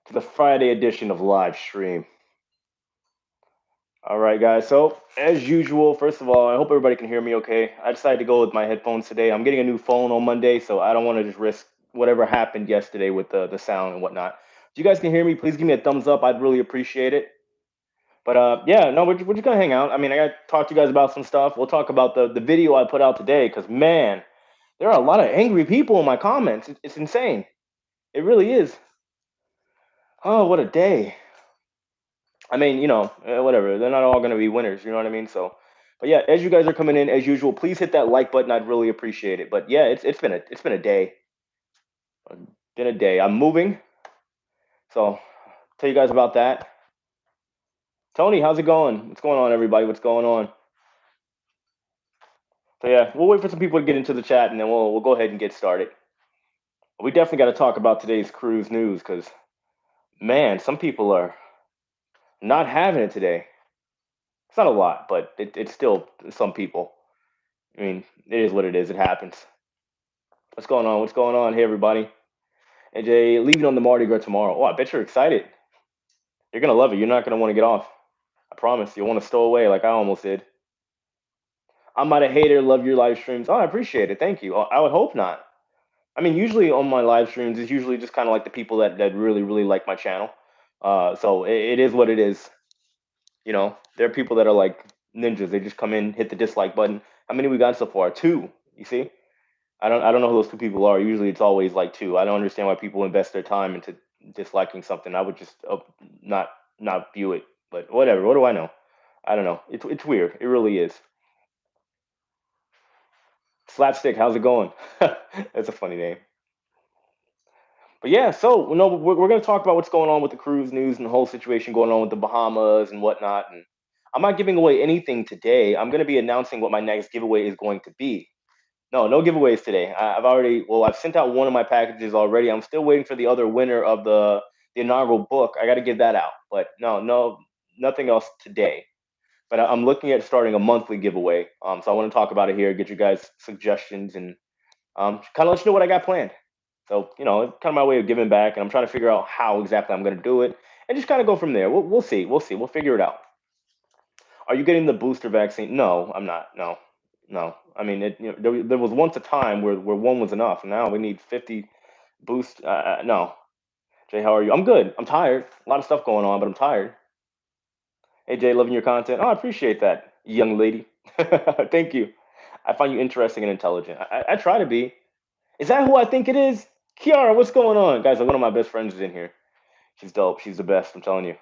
to the Friday edition of Live Stream. All right, guys. So, as usual, first of all, I hope everybody can hear me okay. I decided to go with my headphones today. I'm getting a new phone on Monday, so I don't want to just risk whatever happened yesterday with the sound and whatnot. If you guys can hear me, please give me a thumbs up. I'd really appreciate it. But yeah, no, we're just gonna hang out. I mean, I gotta talk to you guys about some stuff. We'll talk about the video I put out today, because man, there are a lot of angry people in my comments. It's insane. It really is. Oh, what a day. I mean, whatever. They're not all going to be winners. You know what I mean? So, but yeah, as you guys are coming in as usual, please hit that like button. I'd really appreciate it. But yeah, it's been a day. Been a day. I'm moving, so tell you guys about that. Tony, how's it going? What's going on, everybody? What's going on? So yeah, we'll wait for some people to get into the chat, and then we'll go ahead and get started. We definitely got to talk about today's cruise news because man, some people are not having it today. It's not a lot, but it's still some people. I mean, it is what it is. It happens. What's going on? What's going on? Hey, everybody. AJ, leaving on the Mardi Gras tomorrow. Oh, I bet you're excited. You're going to love it. You're not going to want to get off. I promise. You'll want to stow away like I almost did. I'm not a hater. Love your live streams. Oh, I appreciate it. Thank you. I would hope not. I mean, usually on my live streams, it's usually just kind of like the people that really, really like my channel. So it is what it is. There are people that are like ninjas. They just come in, hit the dislike button. How many we got so far? Two. You see? I don't know who those two people are. Usually it's always like two. I don't understand why people invest their time into disliking something. I would just not not view it. But whatever. What do I know? I don't know. It's weird. It really is. Slapstick, how's it going? That's a funny name. But yeah, so no, we're going to talk about what's going on with the cruise news and the whole situation going on with the Bahamas and whatnot. And I'm not giving away anything today. I'm going to be announcing what my next giveaway is going to be. No, no giveaways today. I've sent out one of my packages already. I'm still waiting for the other winner of the inaugural book. I got to give that out, but no, nothing else today. But I'm looking at starting a monthly giveaway. So I want to talk about it here, get you guys suggestions, and kind of let you know what I got planned. So it's kind of my way of giving back, and I'm trying to figure out how exactly I'm going to do it, and just kind of go from there. We'll see. We'll see. We'll figure it out. Are you getting the booster vaccine? No, I'm not. No, no. I mean, there was once a time where one was enough. Now we need 50 boost. No. Jay, how are you? I'm good. I'm tired. A lot of stuff going on, but I'm tired. Hey, Jay, loving your content. Oh, I appreciate that, young lady. Thank you. I find you interesting and intelligent. I try to be. Is that who I think it is? Kiara, what's going on? Guys, one of my best friends is in here. She's dope. She's the best. I'm telling you.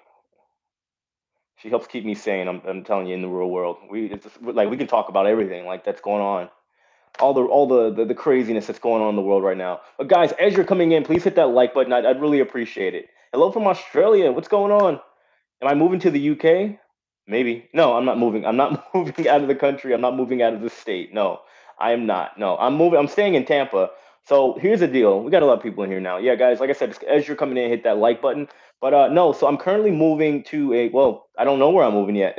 She helps keep me sane. I'm telling you, in the real world, like we can talk about everything like that's going on, all the craziness that's going on in the world right now. But guys, as you're coming in, please hit that like button. I'd really appreciate it. Hello from Australia. What's going on? Am I moving to the UK? Maybe. No, I'm not moving. I'm not moving out of the country. I'm not moving out of the state. No, I am not. No, I'm moving. I'm staying in Tampa. So here's the deal. We got a lot of people in here now. Yeah, guys, like I said, as you're coming in, hit that like button. But no, so I'm currently moving to well, I don't know where I'm moving yet.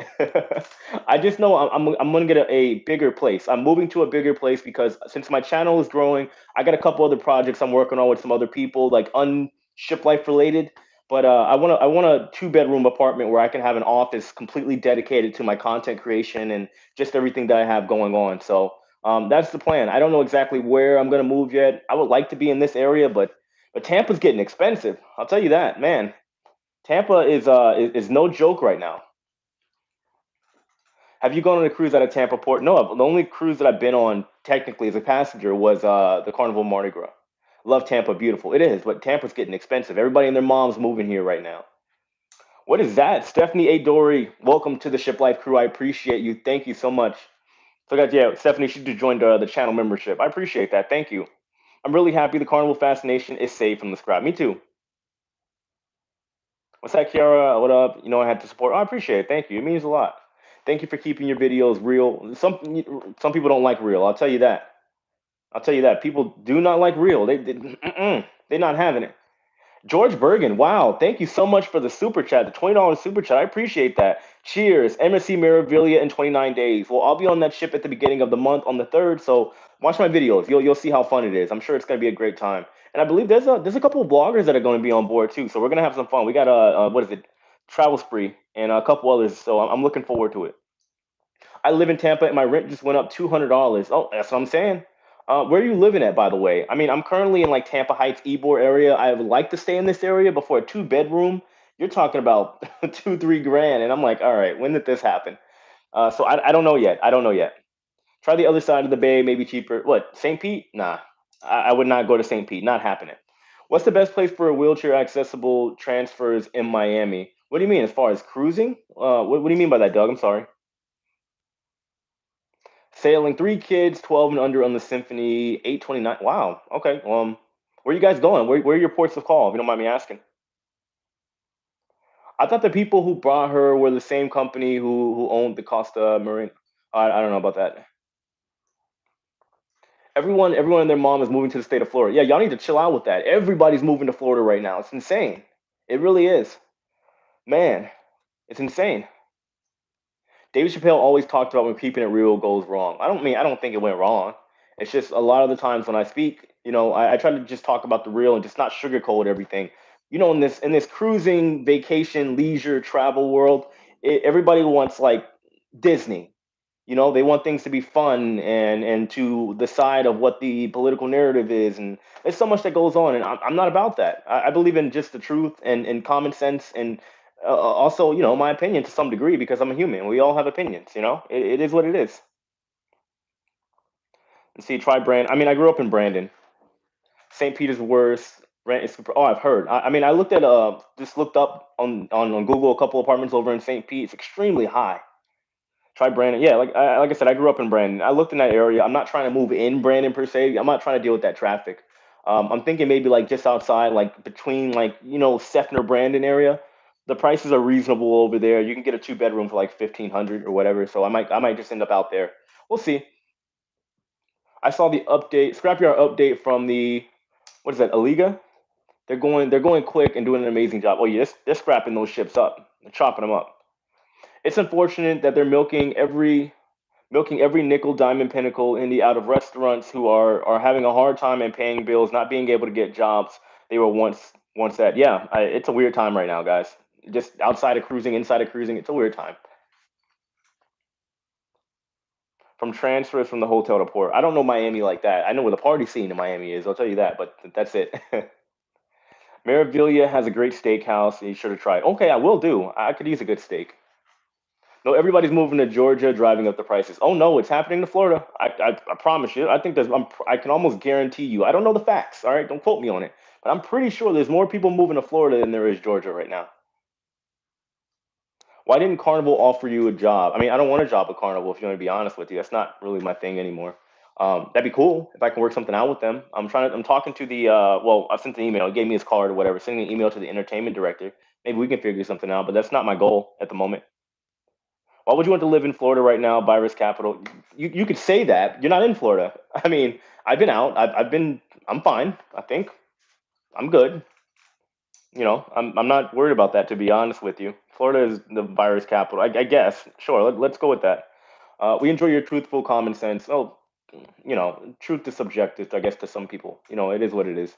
I just know I'm gonna get a bigger place. I'm moving to a bigger place because since my channel is growing, I got a couple other projects I'm working on with some other people, like unship life related. But I want a two-bedroom apartment where I can have an office completely dedicated to my content creation and just everything that I have going on. So that's the plan. I don't know exactly where I'm gonna move yet. I would like to be in this area, but Tampa's getting expensive. I'll tell you that, man. Tampa is no joke right now. Have you gone on a cruise out of Tampa Port? No, the only cruise that I've been on technically as a passenger was the Carnival Mardi Gras. Love Tampa, beautiful. It is, but Tampa's getting expensive. Everybody and their mom's moving here right now. What is that? Stephanie A. Dory, welcome to the Ship Life crew. I appreciate you. Thank you so much. So, guys, yeah, Stephanie, she just joined the channel membership. I appreciate that. Thank you. I'm really happy the Carnival Fascination is saved from the scrap. Me too. What's that, Kiara? What up? I had to support. I appreciate it. Thank you. It means a lot. Thank you for keeping your videos real. Some people don't like real. I'll tell you that. I'll tell you that. People do not like real. They're not having it. George Bergen, wow, thank you so much for the super chat, the $20 super chat. I appreciate that. Cheers. MSC Meraviglia in 29 days. Well, I'll be on that ship at the beginning of the month on the 3rd, so watch my videos. You'll see how fun it is. I'm sure it's going to be a great time. And I believe there's a couple of bloggers that are going to be on board too. So we're gonna have some fun. We got what is it, Travel Spree, and a couple others. So I'm looking forward to it. I live in Tampa, and my rent just went up $200. Oh, that's what I'm saying. Where are you living at, by the way? I mean, I'm currently in like Tampa Heights, Ybor area. I would like to stay in this area, but for a two-bedroom, you're talking about 2, 3 grand, and I'm like, all right, when did this happen? So I don't know yet. I don't know yet. Try the other side of the bay, maybe cheaper. What, St. Pete? Nah, I would not go to St. Pete. Not happening. What's the best place for a wheelchair accessible transfers in Miami? What do you mean as far as cruising? What do you mean by that, Doug? I'm sorry. Sailing, 3 kids, 12 and under on the Symphony, 829. Wow. Okay. Where you guys going? Where are your ports of call? If you don't mind me asking. I thought the people who brought her were the same company who owned the Costa Marine. I don't know about that. Everyone and their mom is moving to the state of Florida. Yeah, y'all need to chill out with that. Everybody's moving to Florida right now. It's insane. It really is. Man, it's insane. David Chappelle always talked about when keeping it real goes wrong. I don't think it went wrong. It's just a lot of the times when I speak, I try to just talk about the real and just not sugarcoat everything. In this cruising, vacation, leisure, travel world, everybody wants like Disney. They want things to be fun and to the side of what the political narrative is, and there's so much that goes on, and I'm not about that. I believe in just the truth and common sense, and also my opinion to some degree because I'm a human. We all have opinions. It is what it is. And see, try Brand. I mean, I grew up in Brandon. St. Peter's worse. Rent is super. Oh, I've heard. I mean, I looked at just looked up on Google a couple apartments over in St. Pete. It's extremely high. Try Brandon. Yeah, like I said, I grew up in Brandon. I looked in that area. I'm not trying to move in Brandon per se. I'm not trying to deal with that traffic. I'm thinking maybe like just outside, like between like Sefner Brandon area. The prices are reasonable over there. You can get a two-bedroom for like 1,500 or whatever. So I might just end up out there. We'll see. I saw the update, scrapyard update from the what is that, Aliga? They're going quick and doing an amazing job. Oh yeah, they're scrapping those ships up. They're chopping them up. It's unfortunate that they're milking every nickel, diamond, pinnacle indie out of restaurants who are having a hard time and paying bills, not being able to get jobs they were once at. Yeah, it's a weird time right now, guys. Just outside of cruising, inside of cruising, it's a weird time. From transfers from the hotel to port. I don't know Miami like that. I know where the party scene in Miami is. I'll tell you that, but that's it. Marivilia has a great steakhouse. You should have tried. Okay, I will do. I could use a good steak. No, everybody's moving to Georgia, driving up the prices. Oh no, it's happening to Florida. I promise you. I think I can almost guarantee you. I don't know the facts. All right, don't quote me on it, but I'm pretty sure there's more people moving to Florida than there is Georgia right now. Why didn't Carnival offer you a job? I mean, I don't want a job with Carnival. If you want to be honest with you, that's not really my thing anymore. That'd be cool if I can work something out with them. I'm talking to the. Well, I sent an email. He gave me his card or whatever. Sending an email to the entertainment director. Maybe we can figure something out. But that's not my goal at the moment. Why would you want to live in Florida right now, virus capital? You could say that. You're not in Florida. I mean, I've been out. I've been. I'm fine. I think I'm good. I'm not worried about that, to be honest with you. Florida is the virus capital. I guess. Sure. Let's go with that. We enjoy your truthful common sense. Oh, truth is subjective, I guess, to some people. It is what it is.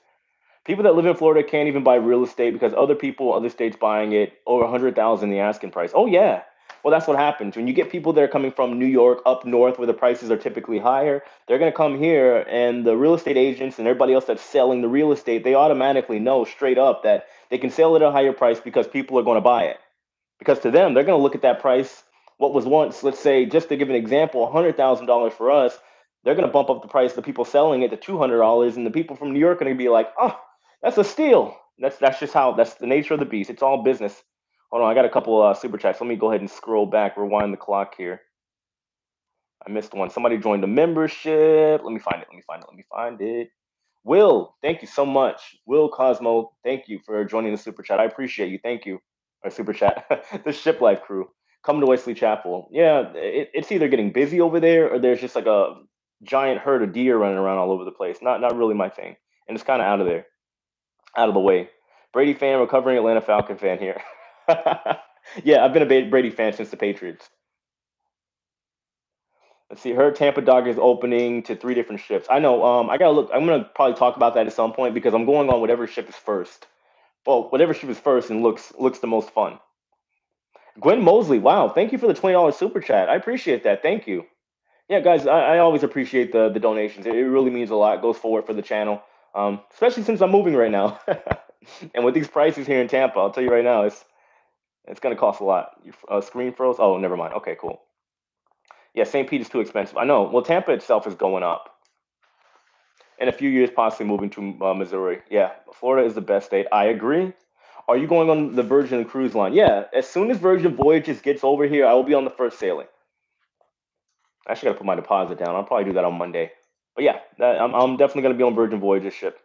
People that live in Florida can't even buy real estate because other people, other states buying it over 100,000 the asking price. Oh yeah. Well, that's what happens when you get people that are coming from New York up north where the prices are typically higher. They're going to come here, and the real estate agents and everybody else that's selling the real estate, they automatically know straight up that they can sell it at a higher price because people are going to buy it. Because to them, they're going to look at that price, what was once, let's say, just to give an example, $100,000 for us, they're going to bump up the price of the people selling it to $200, and the people from New York are going to be like, oh, that's a steal. That's just that's the nature of the beast. It's all business. Hold on, I got a couple super chats. Let me go ahead and scroll back, rewind the clock here. I missed one. Somebody joined the membership. Let me find it. Let me find it. Let me find it. Will, thank you so much. Will Cosmo, thank you for joining the super chat. I appreciate you. Thank you. Or super chat. The ship life crew. Come to Wesley Chapel. Yeah, it's either getting busy over there or there's just like a giant herd of deer running around all over the place. Not really my thing. And it's kind of out of there, out of the way. Brady fan, recovering Atlanta Falcon fan here. Yeah, I've been a Brady fan since the Patriots. Let's see. Her Tampa Dock is opening to three different ships. I know. I gotta look. I'm gonna probably talk about that at some point because I'm going on whatever ship is first. Well, whatever ship is first and looks the most fun. Gwen Mosley. Wow. Thank you for the $20 super chat. I appreciate that. Thank you. Yeah, guys. I always appreciate the donations. It really means a lot. It goes forward for the channel. Especially since I'm moving right now, and with these prices here in Tampa, I'll tell you right now, it's gonna cost a lot. Your screen froze. Oh, never mind. Okay, cool. Yeah, St. Pete is too expensive. I know. Well, Tampa itself is going up. In a few years, possibly moving to Missouri. Yeah, Florida is the best state. I agree. Are you going on the Virgin cruise line? Yeah, as soon as Virgin Voyages gets over here, I will be on the first sailing. I actually got to put my deposit down. I'll probably do that on Monday. But yeah, I'm definitely going to be on Virgin Voyages ship.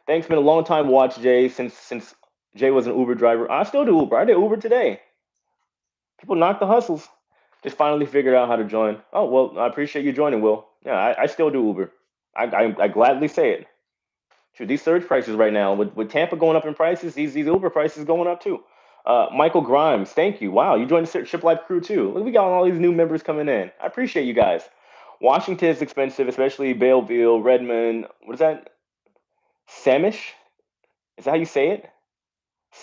Thanks, been a long time watch Jay since Jay was an Uber driver. I still do Uber. I did Uber today. People knock the hustles. Just finally figured out how to join. Oh well, I appreciate you joining, Will. Yeah, I still do Uber. I gladly say it. Shoot, these surge prices right now, with Tampa going up in prices, these Uber prices going up too. Michael Grimes, thank you. Wow, you joined the Ship Life crew too. Look, we got all these new members coming in. I appreciate you guys. Washington is expensive, especially Belleville, Redmond. What is that? Samish? Is that how you say it?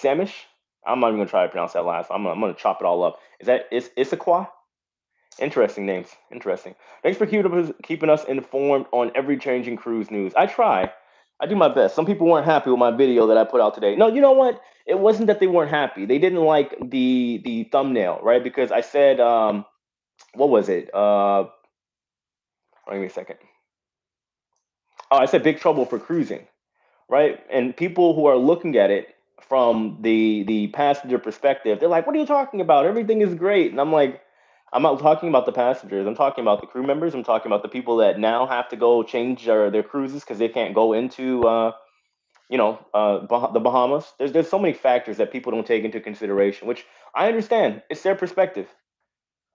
Samish? I'm not even gonna try to pronounce that last. I'm gonna chop it all up. Is that Issaquah? Interesting names. Interesting. Thanks for keeping us informed on every changing cruise news. I try. I do my best. Some people weren't happy with my video that I put out today. No, you know what? It wasn't that they weren't happy. They didn't like the thumbnail, right? Because I said, what was it? Wait me a second. Oh, I said big trouble for cruising, right? And people who are looking at it from the passenger perspective, they're like, "What are you talking about? Everything is great." And I'm like, I'm not talking about the passengers. I'm talking about the crew members. I'm talking about the people that now have to go change their cruises because they can't go into the Bahamas. There's so many factors that people don't take into consideration, which I understand. It's their perspective.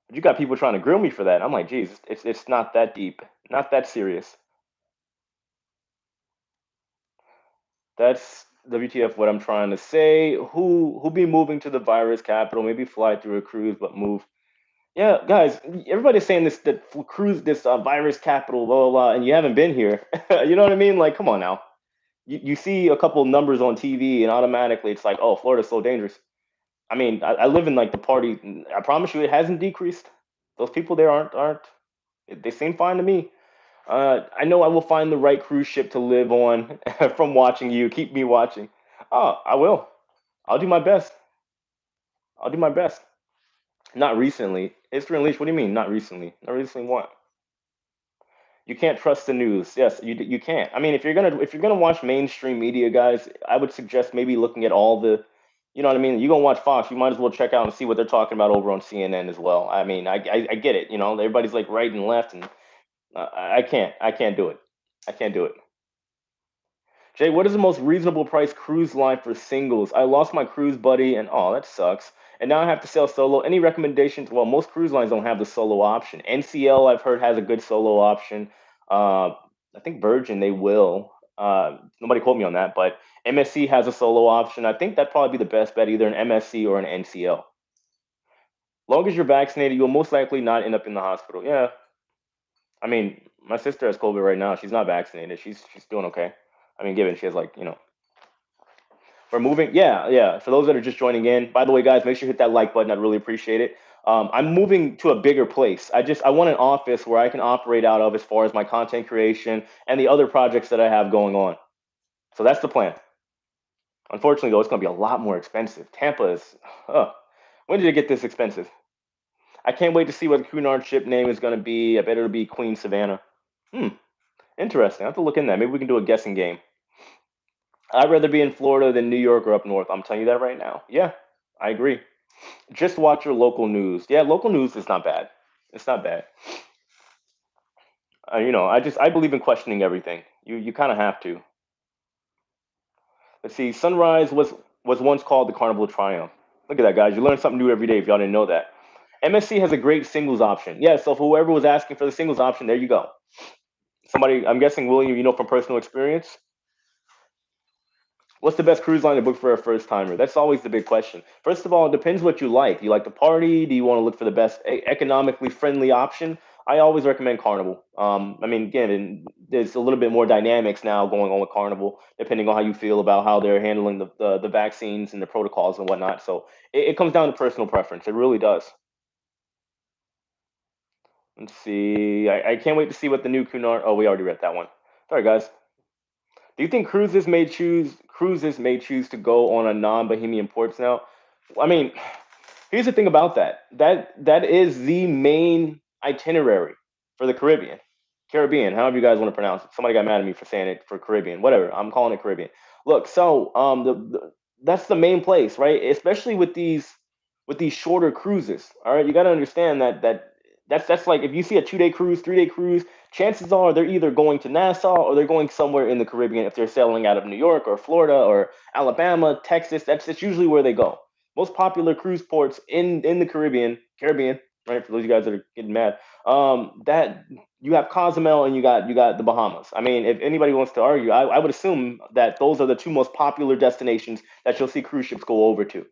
But you got people trying to grill me for that. I'm like, geez, it's not that deep, not that serious. That's WTF what I'm trying to say. Who be moving to the virus capital? Maybe fly through a cruise, but move. Yeah, guys, everybody's saying this that cruise this virus capital, blah blah blah, and you haven't been here. You know what I mean? Like, come on now. You see a couple numbers on TV, and automatically it's like, oh, Florida's so dangerous. I mean, I live in like the party. I promise you, it hasn't decreased. Those people there aren't. They seem fine to me. I know I will find the right cruise ship to live on from watching you. Keep me watching. Oh, I will. I'll do my best. I'll do my best. Not recently. History Unleashed. What do you mean? Not recently. Not recently. What? You can't trust the news. Yes, you can't. I mean, if you're gonna watch mainstream media, guys, I would suggest maybe looking at all the, you know what I mean. You're gonna watch Fox, you might as well check out and see what they're talking about over on CNN as well. I mean, I get it. You know, everybody's like right and left, and I can't do it. I can't do it. Jay, what is the most reasonable price cruise line for singles? I lost my cruise buddy, and oh, that sucks. And now I have to sail solo. Any recommendations? Well, most cruise lines don't have the solo option. NCL, I've heard, has a good solo option. Uh, I think Virgin, they will. Nobody quote me on that, but MSC has a solo option. I think that'd probably be the best bet, either an MSC or an NCL. Long as you're vaccinated, you'll most likely not end up in the hospital. Yeah, I mean, my sister has COVID right now. She's not vaccinated. She's doing okay. I mean, given she has like we're moving. Yeah, yeah. For those that are just joining in, by the way, guys, make sure you hit that like button. I'd really appreciate it. I'm moving to a bigger place. I want an office where I can operate out of as far as my content creation and the other projects that I have going on. So that's the plan. Unfortunately, though, it's going to be a lot more expensive. Tampa is. When did it get this expensive? I can't wait to see what the Cunard ship name is going to be. I bet it'll be Queen Savannah. Hmm. Interesting. I have to look in that. Maybe we can do a guessing game. I'd rather be in Florida than New York or up north. I'm telling you that right now. Yeah, I agree. Just watch your local news. Yeah, local news is not bad. It's not bad. I believe in questioning everything. You kind of have to. Let's see. Sunrise was once called the Carnival of Triumph. Look at that, guys. You learn something new every day if y'all didn't know that. MSC has a great singles option. Yeah, so for whoever was asking for the singles option, there you go. Somebody, I'm guessing, William, from personal experience. What's the best cruise line to book for a first timer? That's always the big question. First of all, it depends what you like. Do you like to party? Do you want to look for the best economically friendly option? I always recommend Carnival. I mean, again, there's a little bit more dynamics now going on with Carnival, depending on how you feel about how they're handling the vaccines and the protocols and whatnot. So it comes down to personal preference. It really does. Let's see. I can't wait to see what the new Cunard. Oh, we already read that one. Sorry, guys. Do you think cruises may choose to go on a non-Bohemian ports now? I mean, here's the thing about that. That is the main itinerary for the Caribbean. Caribbean, however you guys want to pronounce it. Somebody got mad at me for saying it for Caribbean. Whatever. I'm calling it Caribbean. Look, so that's the main place, right? Especially with these shorter cruises. All right, you got to understand that's like if you see a 2 day cruise, 3 day cruise, chances are they're either going to Nassau or they're going somewhere in the Caribbean if they're sailing out of New York or Florida or Alabama, Texas. That's usually where they go. Most popular cruise ports in the Caribbean, right? For those of you guys that are getting mad, that you have Cozumel and you got the Bahamas. I mean, if anybody wants to argue, I would assume that those are the two most popular destinations that you'll see cruise ships go over to.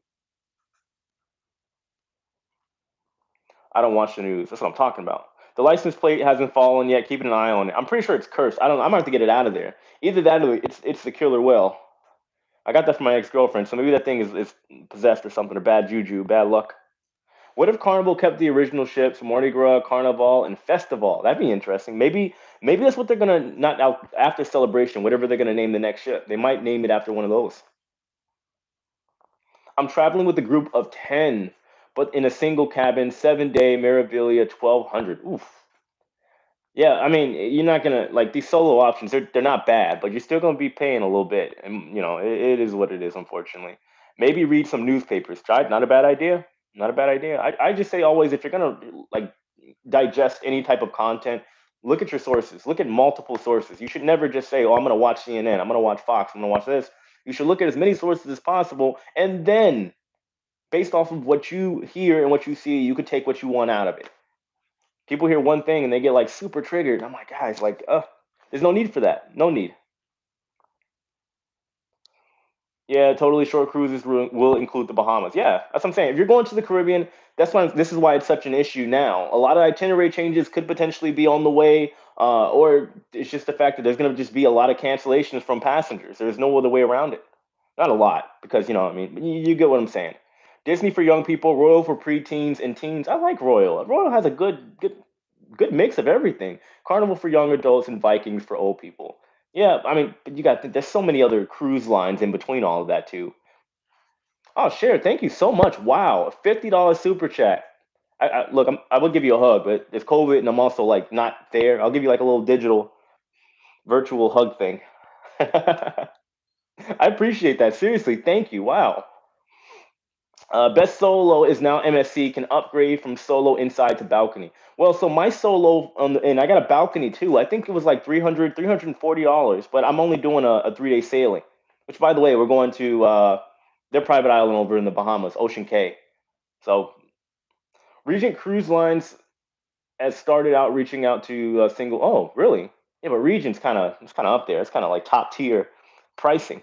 I don't watch the news. That's what I'm talking about. The license plate hasn't fallen yet. Keeping an eye on it. I'm pretty sure it's cursed. I don't. I'm gonna have to get it out of there. Either that or it's the killer whale. I got that from my ex girlfriend, so maybe that thing is possessed or something, or bad juju, bad luck. What if Carnival kept the original ships, Mardi Gras, Carnival, and Festival? That'd be interesting. Maybe that's what they're gonna not out after celebration, whatever they're gonna name the next ship. They might name it after one of those. I'm traveling with a group of 10, but in a single cabin, 7 day Meraviglia 1200. Oof. Yeah, I mean, you're not gonna like these solo options. They're not bad, but you're still gonna be paying a little bit, and it is what it is. Unfortunately, maybe read some newspapers. Try not a bad idea. Not a bad idea. I just say always if you're gonna like digest any type of content, look at your sources. Look at multiple sources. You should never just say, "Oh, I'm gonna watch CNN. I'm gonna watch Fox. I'm gonna watch this." You should look at as many sources as possible, and then based off of what you hear and what you see, you could take what you want out of it. People hear one thing and they get like super triggered. I'm like, guys, like, there's no need for that. No need. Yeah, totally short cruises will include the Bahamas. Yeah, that's what I'm saying. If you're going to the Caribbean, that's why this is why it's such an issue now. A lot of itinerary changes could potentially be on the way, or it's just the fact that there's going to just be a lot of cancellations from passengers. There's no other way around it. Not a lot, because you know what I mean. But you get what I'm saying. Disney for young people, Royal for preteens and teens. I like Royal. Royal has a good mix of everything. Carnival for young adults and Vikings for old people. Yeah, I mean, but you got there's so many other cruise lines in between all of that too. Oh, share. Thank you so much. Wow, $50 super chat. Look, I will give you a hug, but it's COVID and I'm also like not there. I'll give you like a little digital virtual hug thing. I appreciate that. Seriously, thank you. Wow. Best solo is now MSC can upgrade from solo inside to balcony. Well, so my solo and I got a balcony too. I think it was like $340, but I'm only doing a 3 day sailing. Which, by the way, we're going to their private island over in the Bahamas, Ocean Cay. So Regent Cruise Lines has started out reaching out to single. Oh, really? Yeah, but Regent's kind of up there. It's kind of like top tier pricing.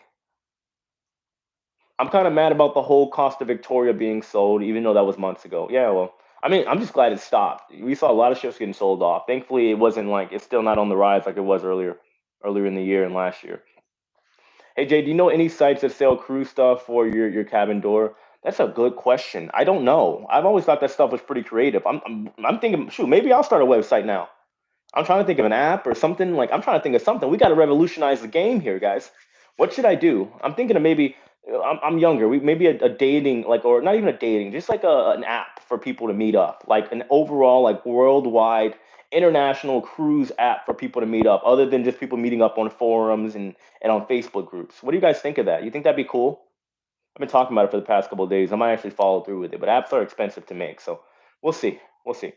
I'm kind of mad about the whole Costa Victoria being sold, even though that was months ago. Yeah, well, I mean, I'm just glad it stopped. We saw a lot of ships getting sold off. Thankfully, it wasn't like it's still not on the rise like it was earlier in the year and last year. Hey Jay, do you know any sites that sell cruise stuff for your cabin door? That's a good question. I don't know. I've always thought that stuff was pretty creative. I'm thinking, shoot, maybe I'll start a website now. I'm trying to think of an app or something. Like I'm trying to think of something. We got to revolutionize the game here, guys. What should I do? I'm thinking of maybe. I'm younger. We maybe a dating like or not even a dating, just like an app for people to meet up, like an overall like worldwide international cruise app for people to meet up, other than just people meeting up on forums and on Facebook groups. What do you guys think of that? You think that'd be cool? I've been talking about it for the past couple of days. I might actually follow through with it, but apps are expensive to make, so we'll see. We'll see.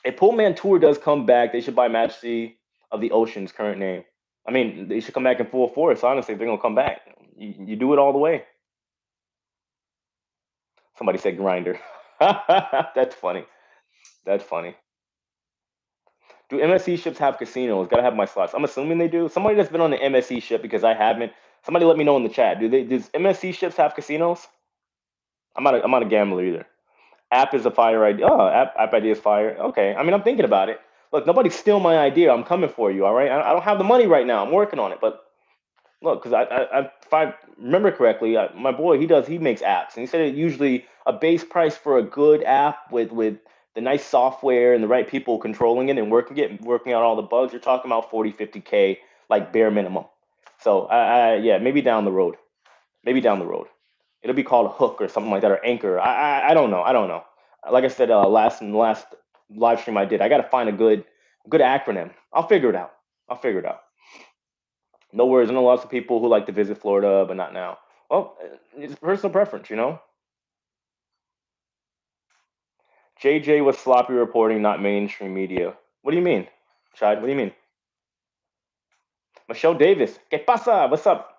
If Pullman Tour does come back, they should buy Majesty of the Ocean's current name. I mean, they should come back in full force. Honestly, if they're gonna come back. You do it all the way. Somebody said grinder. That's funny. That's funny. Do MSC ships have casinos? Gotta have my slots. I'm assuming they do. Somebody that's been on the MSC ship because I haven't. Somebody let me know in the chat. Does MSC ships have casinos? I'm not a gambler either. App is a fire idea. Oh, app idea is fire. Okay. I mean, I'm thinking about it. Look, nobody steal my idea. I'm coming for you. All right. I don't have the money right now. I'm working on it. But look, because if I remember correctly, my boy, he makes apps, and he said it usually a base price for a good app with the nice software and the right people controlling it and working out all the bugs. You're talking about 40, 50K, like bare minimum. So yeah, maybe down the road. Maybe down the road. It'll be called a hook or something like that, or anchor. I don't know. I don't know. Like I said, last live stream I did, I got to find a good acronym. I'll figure it out. I'll figure it out. No worries. I know lots of people who like to visit Florida, but not now. Well, it's personal preference, you know. JJ was sloppy reporting, not mainstream media. What do you mean, Chad? What do you mean? Michelle Davis. ¿Qué pasa? What's up?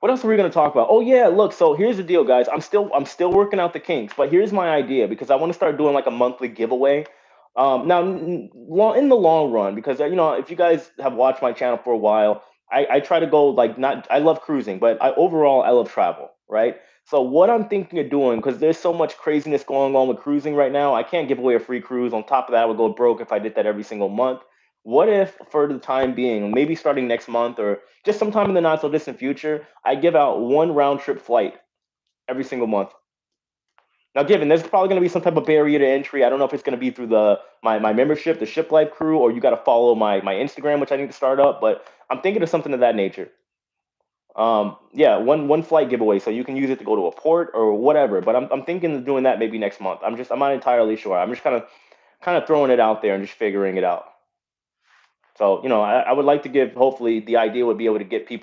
What else are we going to talk about? Oh yeah, look. So here's the deal, guys. I'm still working out the kinks, but here's my idea because I want to start doing like a monthly giveaway. Now, in the long run, because if you guys have watched my channel for a while, I try to go like not. I love cruising, but overall I love travel, right? So what I'm thinking of doing, because there's so much craziness going on with cruising right now, I can't give away a free cruise. On top of that, I would go broke if I did that every single month. What if, for the time being, maybe starting next month or just sometime in the not so distant future, I give out one round trip flight every single month. Now, given there's probably going to be some type of barrier to entry. I don't know if it's going to be through my membership, the Ship Life crew, or you got to follow my Instagram, which I need to start up. But I'm thinking of something of that nature. Yeah, one flight giveaway, so you can use it to go to a port or whatever. But I'm thinking of doing that maybe next month. I'm not entirely sure. I'm just kind of throwing it out there and just figuring it out. So, I would like to give, hopefully, the idea would be able to get the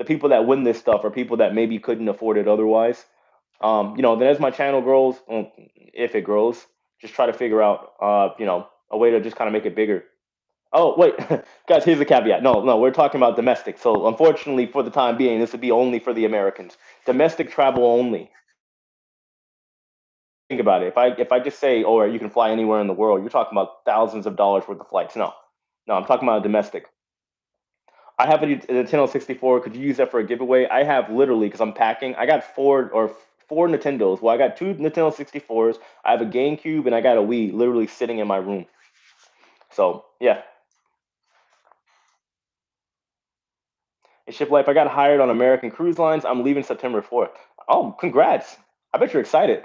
people that win this stuff or people that maybe couldn't afford it otherwise. Then as my channel grows, if it grows, just try to figure out, a way to just kind of make it bigger. Oh, wait, guys, here's the caveat. No, no, we're talking about domestic. So, unfortunately, for the time being, this would be only for the Americans. Domestic travel only. Think about it. If I just say, oh, you can fly anywhere in the world, you're talking about thousands of dollars worth of flights. No, no, I'm talking about domestic. I have a Nintendo 64. Could you use that for a giveaway? I have literally, because I'm packing. I got four Nintendos. Well, I got two Nintendo 64s. I have a GameCube and I got a Wii, literally sitting in my room. So yeah, in ship life, I got hired on American Cruise Lines. I'm leaving September 4th. Oh, congrats! I bet you're excited.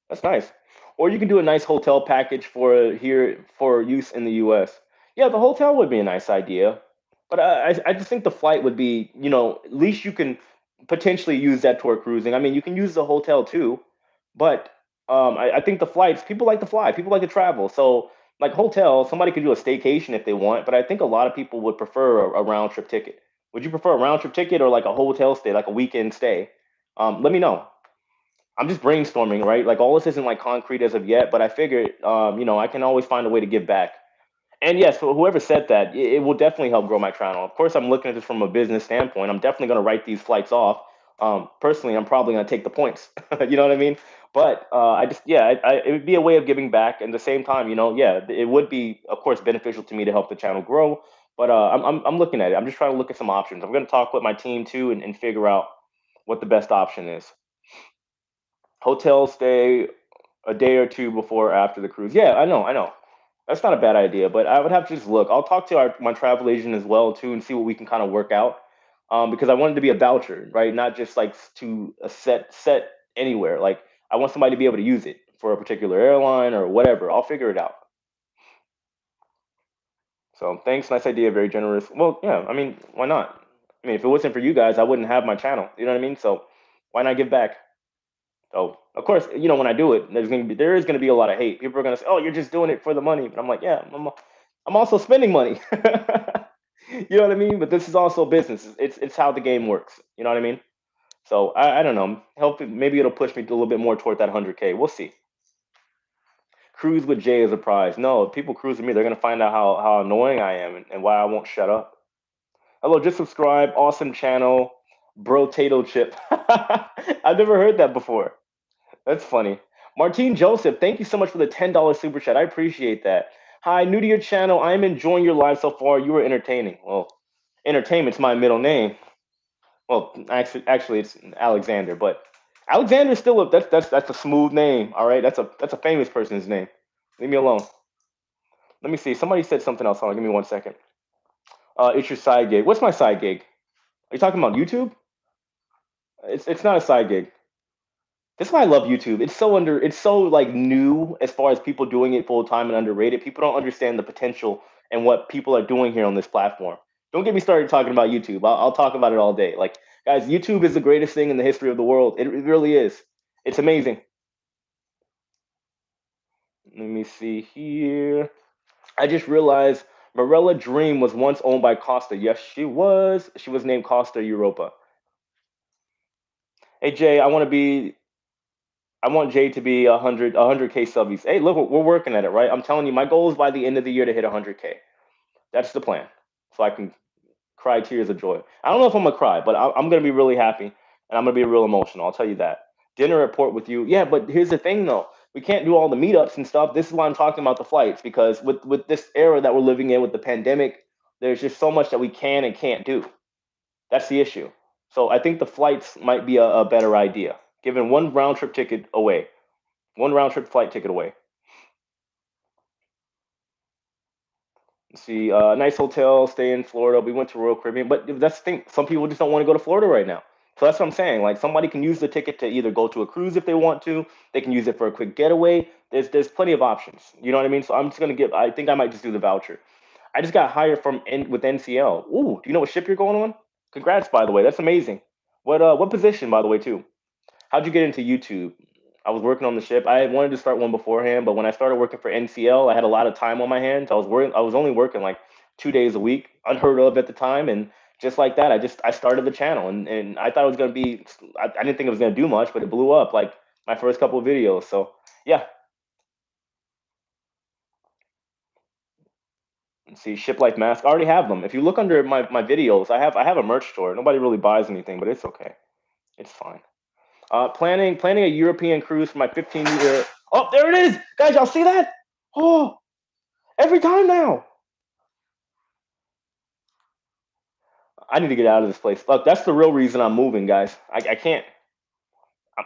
That's nice. Or you can do a nice hotel package for here for use in the U.S. Yeah, the hotel would be a nice idea, but I just think the flight would be, at least you can potentially use that toward cruising. I mean, you can use the hotel too, but I think the flights, people like to fly, people like to travel. So like hotel, somebody could do a staycation if they want, but I think a lot of people would prefer a round trip ticket. Would you prefer a round trip ticket or like a hotel stay, like a weekend stay? Let me know. I'm just brainstorming, right? Like all this isn't like concrete as of yet, but I figured, I can always find a way to give back. And yes, whoever said that, it will definitely help grow my channel. Of course, I'm looking at this from a business standpoint. I'm definitely going to write these flights off. Personally, I'm probably going to take the points. You know what I mean? But I just, yeah, it would be a way of giving back. And at the same time, yeah, it would be, of course, beneficial to me to help the channel grow. But I'm looking at it. I'm just trying to look at some options. I'm going to talk with my team too and figure out what the best option is. Hotel stay a day or two before or after the cruise. Yeah, I know, I know. That's not a bad idea, but I would have to just look. I'll talk to my travel agent as well too and see what we can kind of work out. Because I want it to be a voucher, right? Not just like to a set anywhere. Like I want somebody to be able to use it for a particular airline or whatever. I'll figure it out. So thanks, nice idea, very generous. Well, yeah, I mean, why not? I mean, if it wasn't for you guys, I wouldn't have my channel. You know what I mean? So why not give back? So of course, when I do it, there is gonna be a lot of hate. People are gonna say, "Oh, you're just doing it for the money." But I'm like, yeah, I'm also spending money. You know what I mean? But this is also business. It's how the game works. You know what I mean? So I don't know. Maybe it'll push me a little bit more toward that 100K. We'll see. Cruise with Jay as a prize. No, if people cruise with me, they're gonna find out how annoying I am and why I won't shut up. Hello, just subscribe. Awesome channel, bro. Tato chip. I've never heard that before. That's funny. Martine Joseph, thank you so much for the $10 super chat. I appreciate that. Hi, new to your channel. I'm enjoying your live so far. You were entertaining. Well, entertainment's my middle name. Well, actually, it's Alexander, but Alexander's still a that's a smooth name. All right, that's a famous person's name. Leave me alone. Let me see. Somebody said something else. Hold on, give me 1 second. It's your side gig. What's my side gig? Are you talking about YouTube? It's not a side gig. That's why I love YouTube. It's so like new as far as people doing it full time and underrated. People don't understand the potential and what people are doing here on this platform. Don't get me started talking about YouTube. I'll talk about it all day. Like, guys, YouTube is the greatest thing in the history of the world. It really is. It's amazing. Let me see here. I just realized Morella Dream was once owned by Costa. Yes, she was. She was named Costa Europa. Hey Jay, I want Jay to be 100K subbies. Hey, look, we're working at it, right? I'm telling you, my goal is by the end of the year to hit 100K. That's the plan, so I can cry tears of joy. I don't know if I'm gonna cry, but I'm gonna be really happy and I'm gonna be real emotional. I'll tell you that. Dinner report with you, yeah. But here's the thing, though. We can't do all the meetups and stuff. This is why I'm talking about the flights because with this era that we're living in with the pandemic, there's just so much that we can and can't do. That's the issue. So I think the flights might be a better idea. Giving one round trip ticket away, one round trip flight ticket away. See, nice hotel, stay in Florida. We went to Royal Caribbean, but that's the thing. Some people just don't want to go to Florida right now. So that's what I'm saying. Like somebody can use the ticket to either go to a cruise if they want to. They can use it for a quick getaway. There's plenty of options. You know what I mean? So I'm just gonna give. I think I might just do the voucher. I just got hired with NCL. Ooh, do you know what ship you're going on? Congrats, by the way. That's amazing. What position, by the way, too? How'd you get into YouTube? I was working on the ship. I had wanted to start one beforehand, but when I started working for NCL, I had a lot of time on my hands. I was only working like 2 days a week, unheard of at the time, and just like that, I started the channel, and I thought it was gonna be. I didn't think it was gonna do much, but it blew up like my first couple of videos. So yeah, see, ship life mask. I already have them. If you look under my videos, I have a merch store. Nobody really buys anything, but it's okay. It's fine. Planning a European cruise for my 15-year. Oh, there it is, guys! Y'all see that? Oh, every time now. I need to get out of this place. Look, that's the real reason I'm moving, guys. I can't.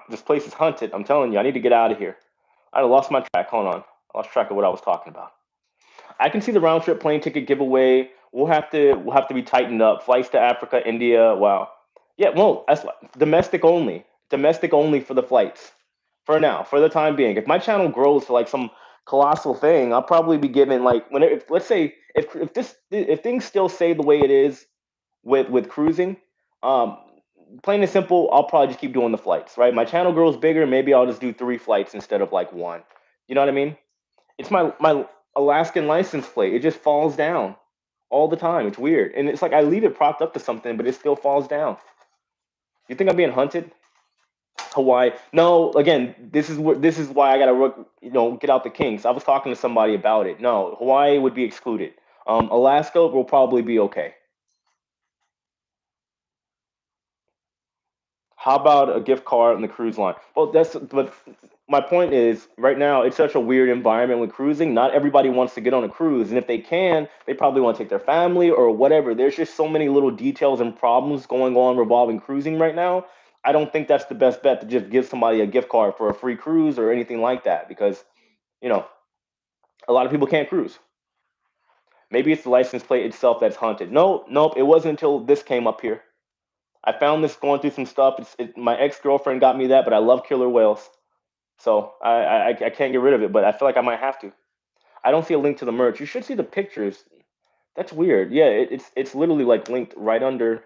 This place is hunted. I'm telling you, I need to get out of here. I lost my track. Hold on, I lost track of what I was talking about. I can see the round trip plane ticket giveaway. We'll have to be tightened up. Flights to Africa, India. Wow. Yeah, well, that's domestic only. Domestic only for the flights. For now, for the time being. If my channel grows to like some colossal thing, I'll probably be given like let's say if things still stay the way it is with cruising, um, plain and simple, I'll probably just keep doing the flights. Right, my channel grows bigger. Maybe I'll just do 3 flights instead of like one. You know what I mean? It's my Alaskan license plate. It just falls down all the time. It's weird, and it's like I leave it propped up to something, but it still falls down. You think I'm being hunted? Hawaii? No. Again, this is why I gotta work. Get out the kinks. I was talking to somebody about it. No, Hawaii would be excluded. Alaska will probably be okay. How about a gift card on the cruise line? Well, but my point is, right now it's such a weird environment with cruising. Not everybody wants to get on a cruise, and if they can, they probably want to take their family or whatever. There's just so many little details and problems going on revolving cruising right now. I don't think that's the best bet to just give somebody a gift card for a free cruise or anything like that because you know a lot of people can't cruise. Maybe it's the license plate itself that's haunted. No, nope, it wasn't until this came up here. I found this going through some stuff. My ex girlfriend got me that, but I love killer whales, so I can't get rid of it. But I feel like I might have to. I don't see a link to the merch. You should see the pictures. That's weird. Yeah, it's literally like linked right under.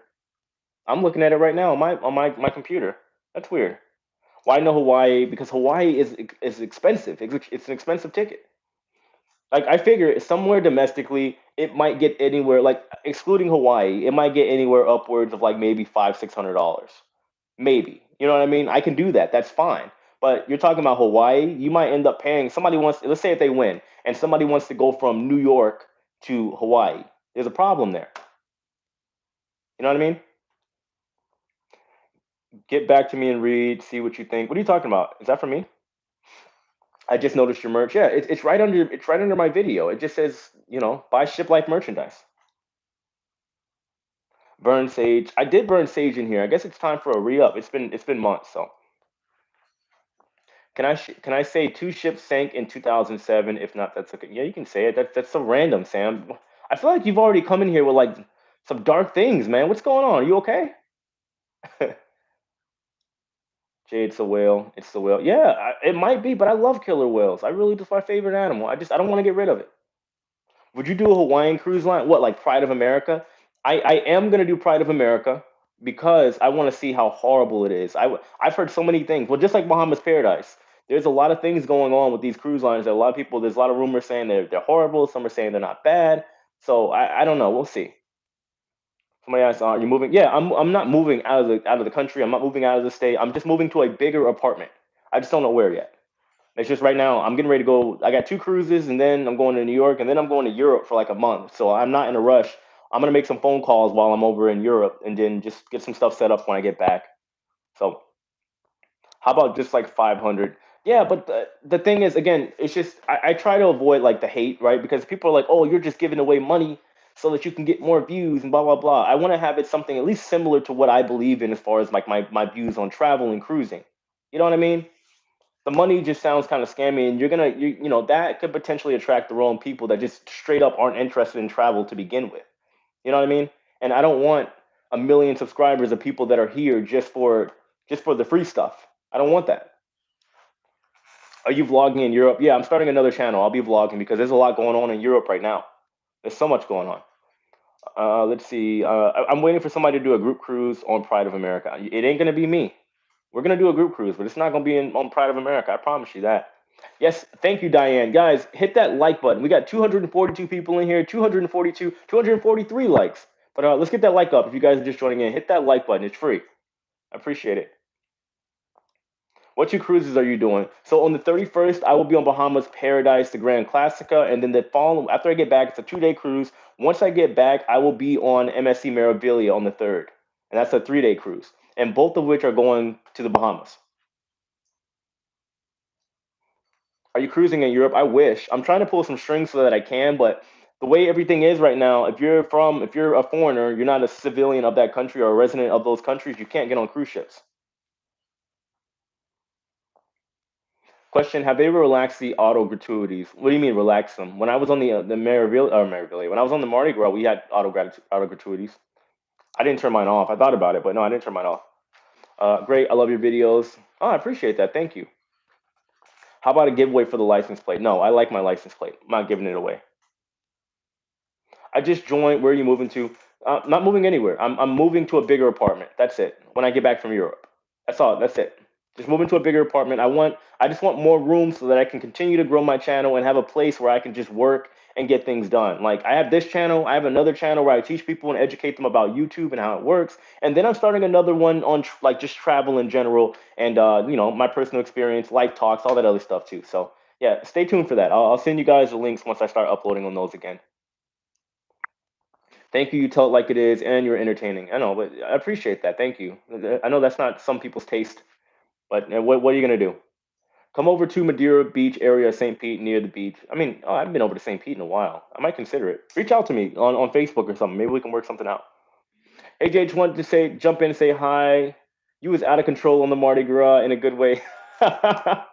I'm looking at it right now on my computer. That's weird. Why no Hawaii? Because Hawaii is expensive. It's an expensive ticket. Like I figure somewhere domestically, it might get anywhere like excluding Hawaii, it might get anywhere upwards of like maybe $500-600. Maybe. You know what I mean? I can do that. That's fine. But you're talking about Hawaii, you might end up paying somebody wants let's say if they win and somebody wants to go from New York to Hawaii. There's a problem there. You know what I mean? Get back to me and read, see what you think. What are you talking about? Is that for me? I just noticed your merch. Yeah, it's right under my video. It just says, buy Ship Life merchandise. Burn sage. I did burn sage in here. I guess it's time for a re-up. It's been months, so can I say two ships sank in 2007? If not, that's okay. Yeah, you can say it. That's so random, Sam. I feel like you've already come in here with like some dark things, man. What's going on? Are you okay? Jay, it's a whale. It's the whale. Yeah, it might be, but I love killer whales. I really just my favorite animal. I don't want to get rid of it. Would you do a Hawaiian cruise line? What, like Pride of America? I am gonna do Pride of America because I want to see how horrible it is. I've heard so many things. Well, just like Bahamas Paradise, there's a lot of things going on with these cruise lines. That a lot of people, there's a lot of rumors saying they're horrible. Some are saying they're not bad. So I don't know. We'll see. Somebody asked, "Are you moving?" Yeah, I'm not moving out of the country. I'm not moving out of the state. I'm just moving to a bigger apartment. I just don't know where yet. It's just right now I'm getting ready to go. I got two cruises, and then I'm going to New York, and then I'm going to Europe for like a month. So I'm not in a rush. I'm gonna make some phone calls while I'm over in Europe, and then just get some stuff set up when I get back. So how about just like 500? Yeah, but the thing is, again, it's just I try to avoid like the hate, right? Because people are like, oh, you're just giving away money so that you can get more views and blah blah blah. I want to have it something at least similar to what I believe in as far as like my views on travel and cruising. You know what I mean? The money just sounds kind of scammy, and you know that could potentially attract the wrong people that just straight up aren't interested in travel to begin with. You know what I mean? And I don't want a million subscribers of people that are here just for the free stuff. I don't want that. Are you vlogging in Europe? Yeah, I'm starting another channel. I'll be vlogging because there's a lot going on in Europe right now. There's so much going on. Let's see. I'm waiting for somebody to do a group cruise on Pride of America. It ain't gonna be me. We're gonna do a group cruise, but it's not gonna be on Pride of America. I promise you that. Yes, thank you, Diane. Guys, hit that like button. We got 242 people in here, 242, 243 likes. But let's get that like up. If you guys are just joining in, hit that like button. It's free. I appreciate it. What two cruises are you doing? So on the 31st, I will be on Bahamas Paradise, the Grand Classica, and then the following after I get back, it's a 2 day cruise. Once I get back, I will be on MSC Meraviglia on the 3rd, and that's a 3 day cruise, and both of which are going to the Bahamas. Are you cruising in Europe? I wish. I'm trying to pull some strings so that I can, but the way everything is right now, if you're a foreigner, you're not a civilian of that country or a resident of those countries, you can't get on cruise ships. Question: have they ever relaxed the auto gratuities? What do you mean relax them? When I was on the Maryville, when I was on the Mardi Gras, we had auto gratuities. I didn't turn mine off. I thought about it, but no, I didn't turn mine off. Great, I love your videos. Oh, I appreciate that. Thank you. How about a giveaway for the license plate? No, I like my license plate. I'm not giving it away. I just joined. Where are you moving to? Not moving anywhere. I'm moving to a bigger apartment. That's it. When I get back from Europe. That's all. That's it. Just moving to a bigger apartment. I just want more room so that I can continue to grow my channel and have a place where I can just work and get things done. Like I have this channel, I have another channel where I teach people and educate them about YouTube and how it works, and then I'm starting another one on like just travel in general and my personal experience, life talks, all that other stuff too. So yeah, stay tuned for that. I'll send you guys the links once I start uploading on those again. Thank you. You tell it like it is, and you're entertaining. I know, but I appreciate that. Thank you. I know that's not some people's taste, but what are you gonna do? Come over to Madeira Beach area, St. Pete, near the beach. I mean, I haven't been over to St. Pete in a while. I might consider it. Reach out to me on Facebook or something. Maybe we can work something out. AJ just wanted to jump in and say hi. You was out of control on the Mardi Gras in a good way. Oh,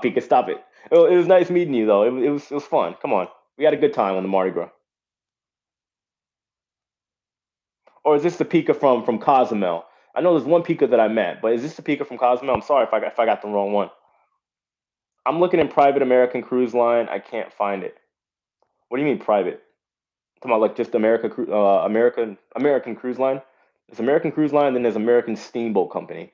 Pika, stop it. It was nice meeting you though. It was fun. Come on, we had a good time on the Mardi Gras. Or is this the Pika from Cozumel? I know there's one Pika that I met, but is this the Pika from Cozumel? I'm sorry if I got the wrong one. I'm looking in private American cruise line. I can't find it. What do you mean private? Talking about like just American cruise line. There's American cruise line, then there's American Steamboat Company.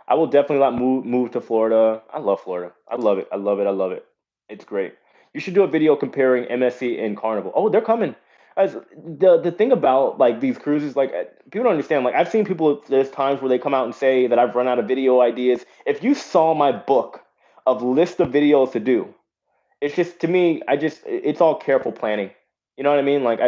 I will definitely not move to Florida. I love Florida. I love it. I love it. I love it. It's great. You should do a video comparing MSC and Carnival. Oh, they're coming. As the thing about like these cruises, like people don't understand. Like I've seen people. There's times where they come out and say that I've run out of video ideas. If you saw my book of list of videos to do, it's just to me it's all careful planning. You know what I mean? Like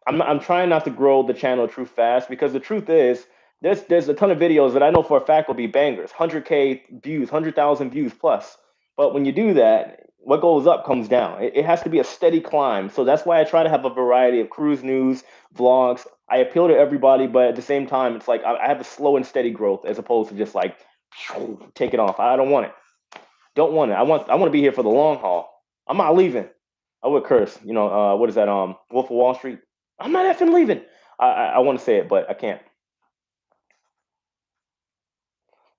I'm trying not to grow the channel too fast because the truth is there's a ton of videos that I know for a fact will be bangers, 100K views, 100,000 views plus. But when you do that, what goes up comes down. It has to be a steady climb. So that's why I try to have a variety of cruise news, vlogs. I appeal to everybody, but at the same time, it's like I have a slow and steady growth as opposed to just like take it off. I don't want it. Don't want it. I want to be here for the long haul. I'm not leaving. I would curse. What is that? Wolf of Wall Street. I'm not effing leaving. I want to say it, but I can't.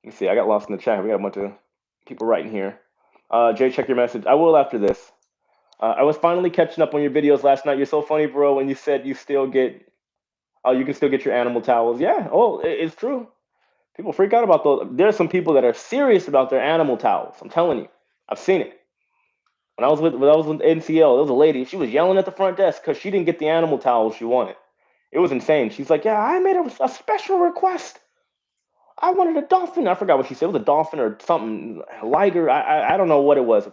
Let me see. I got lost in the chat. We got a bunch of people writing here. Jay, check your message. I will after this. I was finally catching up on your videos last night. You're so funny, bro. When you said you can still get your animal towels. Yeah. Oh, it's true. People freak out about those. There's some people that are serious about their animal towels. I'm telling you. I've seen it. When I was with NCL, there was a lady. She was yelling at the front desk because she didn't get the animal towels she wanted. It was insane. She's like, "Yeah, I made a special request. I wanted a dolphin." I forgot what she said. It was a dolphin or something, a liger. I don't know what it was.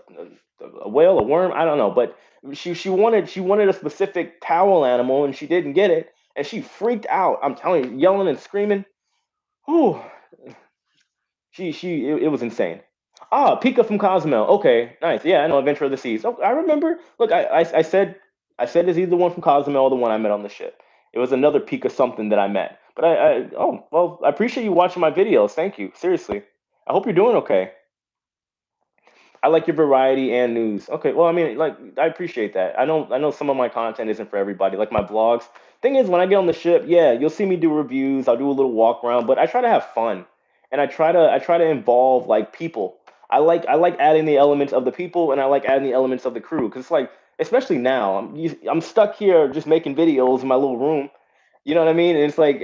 A whale, a worm. I don't know. But she wanted a specific towel animal and she didn't get it, and she freaked out. I'm telling you, yelling and screaming. Whew. It was insane. Ah, Pika from Cozumel. Okay, nice. Yeah, I know Adventure of the Seas. Oh, I remember. Look, I said is he the one from Cozumel or the one I met on the ship? It was another Pika something that I met. But oh well, I appreciate you watching my videos. Thank you. Seriously. I hope you're doing okay. I like your variety and news. Okay, well, I mean, like, I appreciate that. I know some of my content isn't for everybody, like my vlogs. Thing is, when I get on the ship, yeah, you'll see me do reviews. I'll do a little walk around, but I try to have fun, and I try to involve like people. I like adding the elements of the people, and I like adding the elements of the crew, because it's like, especially now, I'm stuck here just making videos in my little room. You know what I mean? And it's like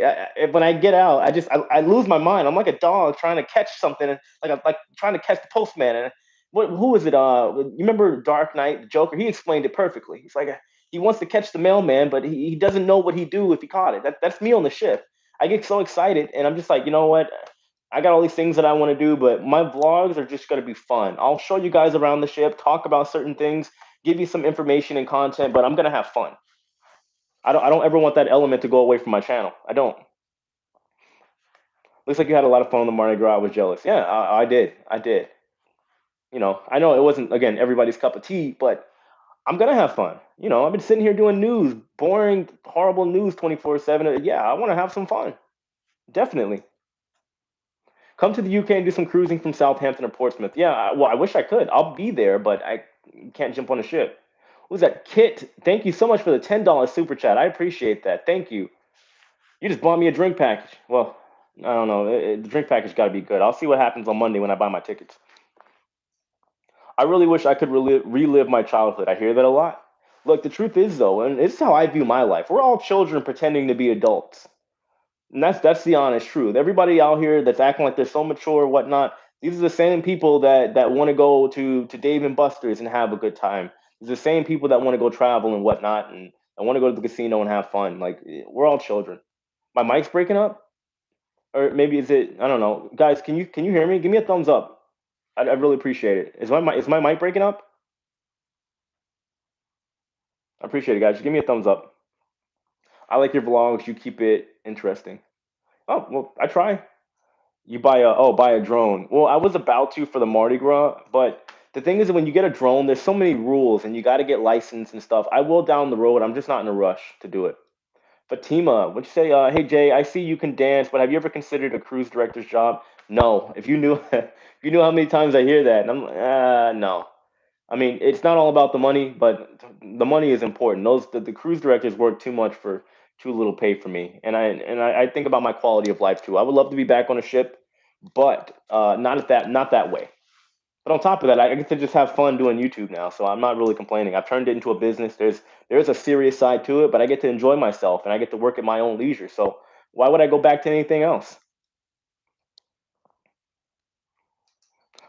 when I get out, I lose my mind. I'm like a dog trying to catch something, like I'm like trying to catch the postman. And who is it? You remember Dark Knight, the Joker? He explained it perfectly. He's like he wants to catch the mailman, but he doesn't know what he'd do if he caught it. That's me on the ship. I get so excited, and I'm just like, you know what? I got all these things that I want to do, but my vlogs are just going to be fun. I'll show you guys around the ship, talk about certain things, give you some information and content, but I'm going to have fun. I don't ever want that element to go away from my channel. I don't. Looks like you had a lot of fun on the Mardi Gras. I was jealous. Yeah, I did. I did. I know it wasn't again everybody's cup of tea, but I'm gonna have fun. I've been sitting here doing news, boring, horrible news 24/7. Yeah, I want to have some fun. Definitely. Come to the UK and do some cruising from Southampton or Portsmouth. Yeah, well, I wish I could. I'll be there, but I can't jump on a ship. Who's that? Kit. Thank you so much for the $10 super chat. I appreciate that. Thank you. You just bought me a drink package. Well, I don't know. The drink package got to be good. I'll see what happens on Monday when I buy my tickets. I really wish I could relive my childhood. I hear that a lot. Look, the truth is though, and this is how I view my life. We're all children pretending to be adults, and that's the honest truth. Everybody out here that's acting like they're so mature or whatnot, these are the same people that want to go to Dave and Buster's and have a good time. These are the same people that want to go travel and whatnot, and want to go to the casino and have fun. Like we're all children. My mic's breaking up. Or maybe is it? I don't know, guys. Can you hear me? Give me a thumbs up. I'd really appreciate it. Is my mic breaking up? I appreciate it, guys. Just give me a thumbs up. I like your vlogs. You keep it interesting. Oh well, I try. You buy a drone. Well, I was about to for the Mardi Gras, but the thing is that when you get a drone, there's so many rules and you got to get licensed and stuff. I will down the road. I'm just not in a rush to do it. Fatima, would you say, hey Jay, I see you can dance, but have you ever considered a cruise director's job? No. If you knew, if you knew how many times I hear that, and I'm no. I mean, it's not all about the money, but the money is important. The cruise directors work too much for too little pay for me, and I think about my quality of life too. I would love to be back on a ship, but not that way. But on top of that, I get to just have fun doing YouTube now, so I'm not really complaining. I've turned it into a business. There's a serious side to it, but I get to enjoy myself and I get to work at my own leisure. So why would I go back to anything else?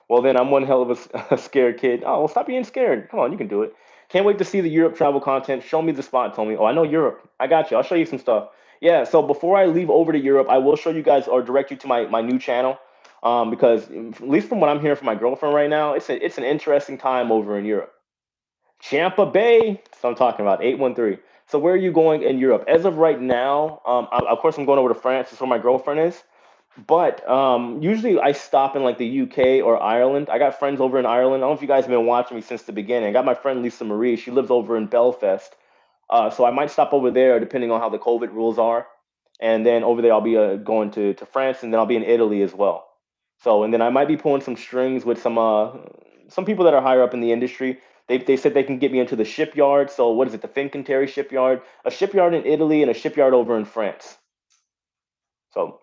Well, then I'm one hell of a scared kid. Oh, well, stop being scared. Come on, you can do it. Can't wait to see the Europe travel content. Show me the spot, Tommy. Oh, I know Europe. I got you. I'll show you some stuff. Yeah, so before I leave over to Europe, I will show you guys or direct you to my new channel. Because at least from what I'm hearing from my girlfriend right now, it's an interesting time over in Europe. Champa Bay. That's what I'm talking about. 813. So where are you going in Europe? As of right now, of course I'm going over to France. That's where my girlfriend is. But usually I stop in like the UK or Ireland. I got friends over in Ireland. I don't know if you guys have been watching me since the beginning. I got my friend Lisa Marie. She lives over in Belfast. So I might stop over there depending on how the COVID rules are. And then over there I'll be going to France, and then I'll be in Italy as well. So and then I might be pulling some strings with some people that are higher up in the industry. They said they can get me into the shipyard. So what is it? The Fincantieri shipyard, a shipyard in Italy, and a shipyard over in France. So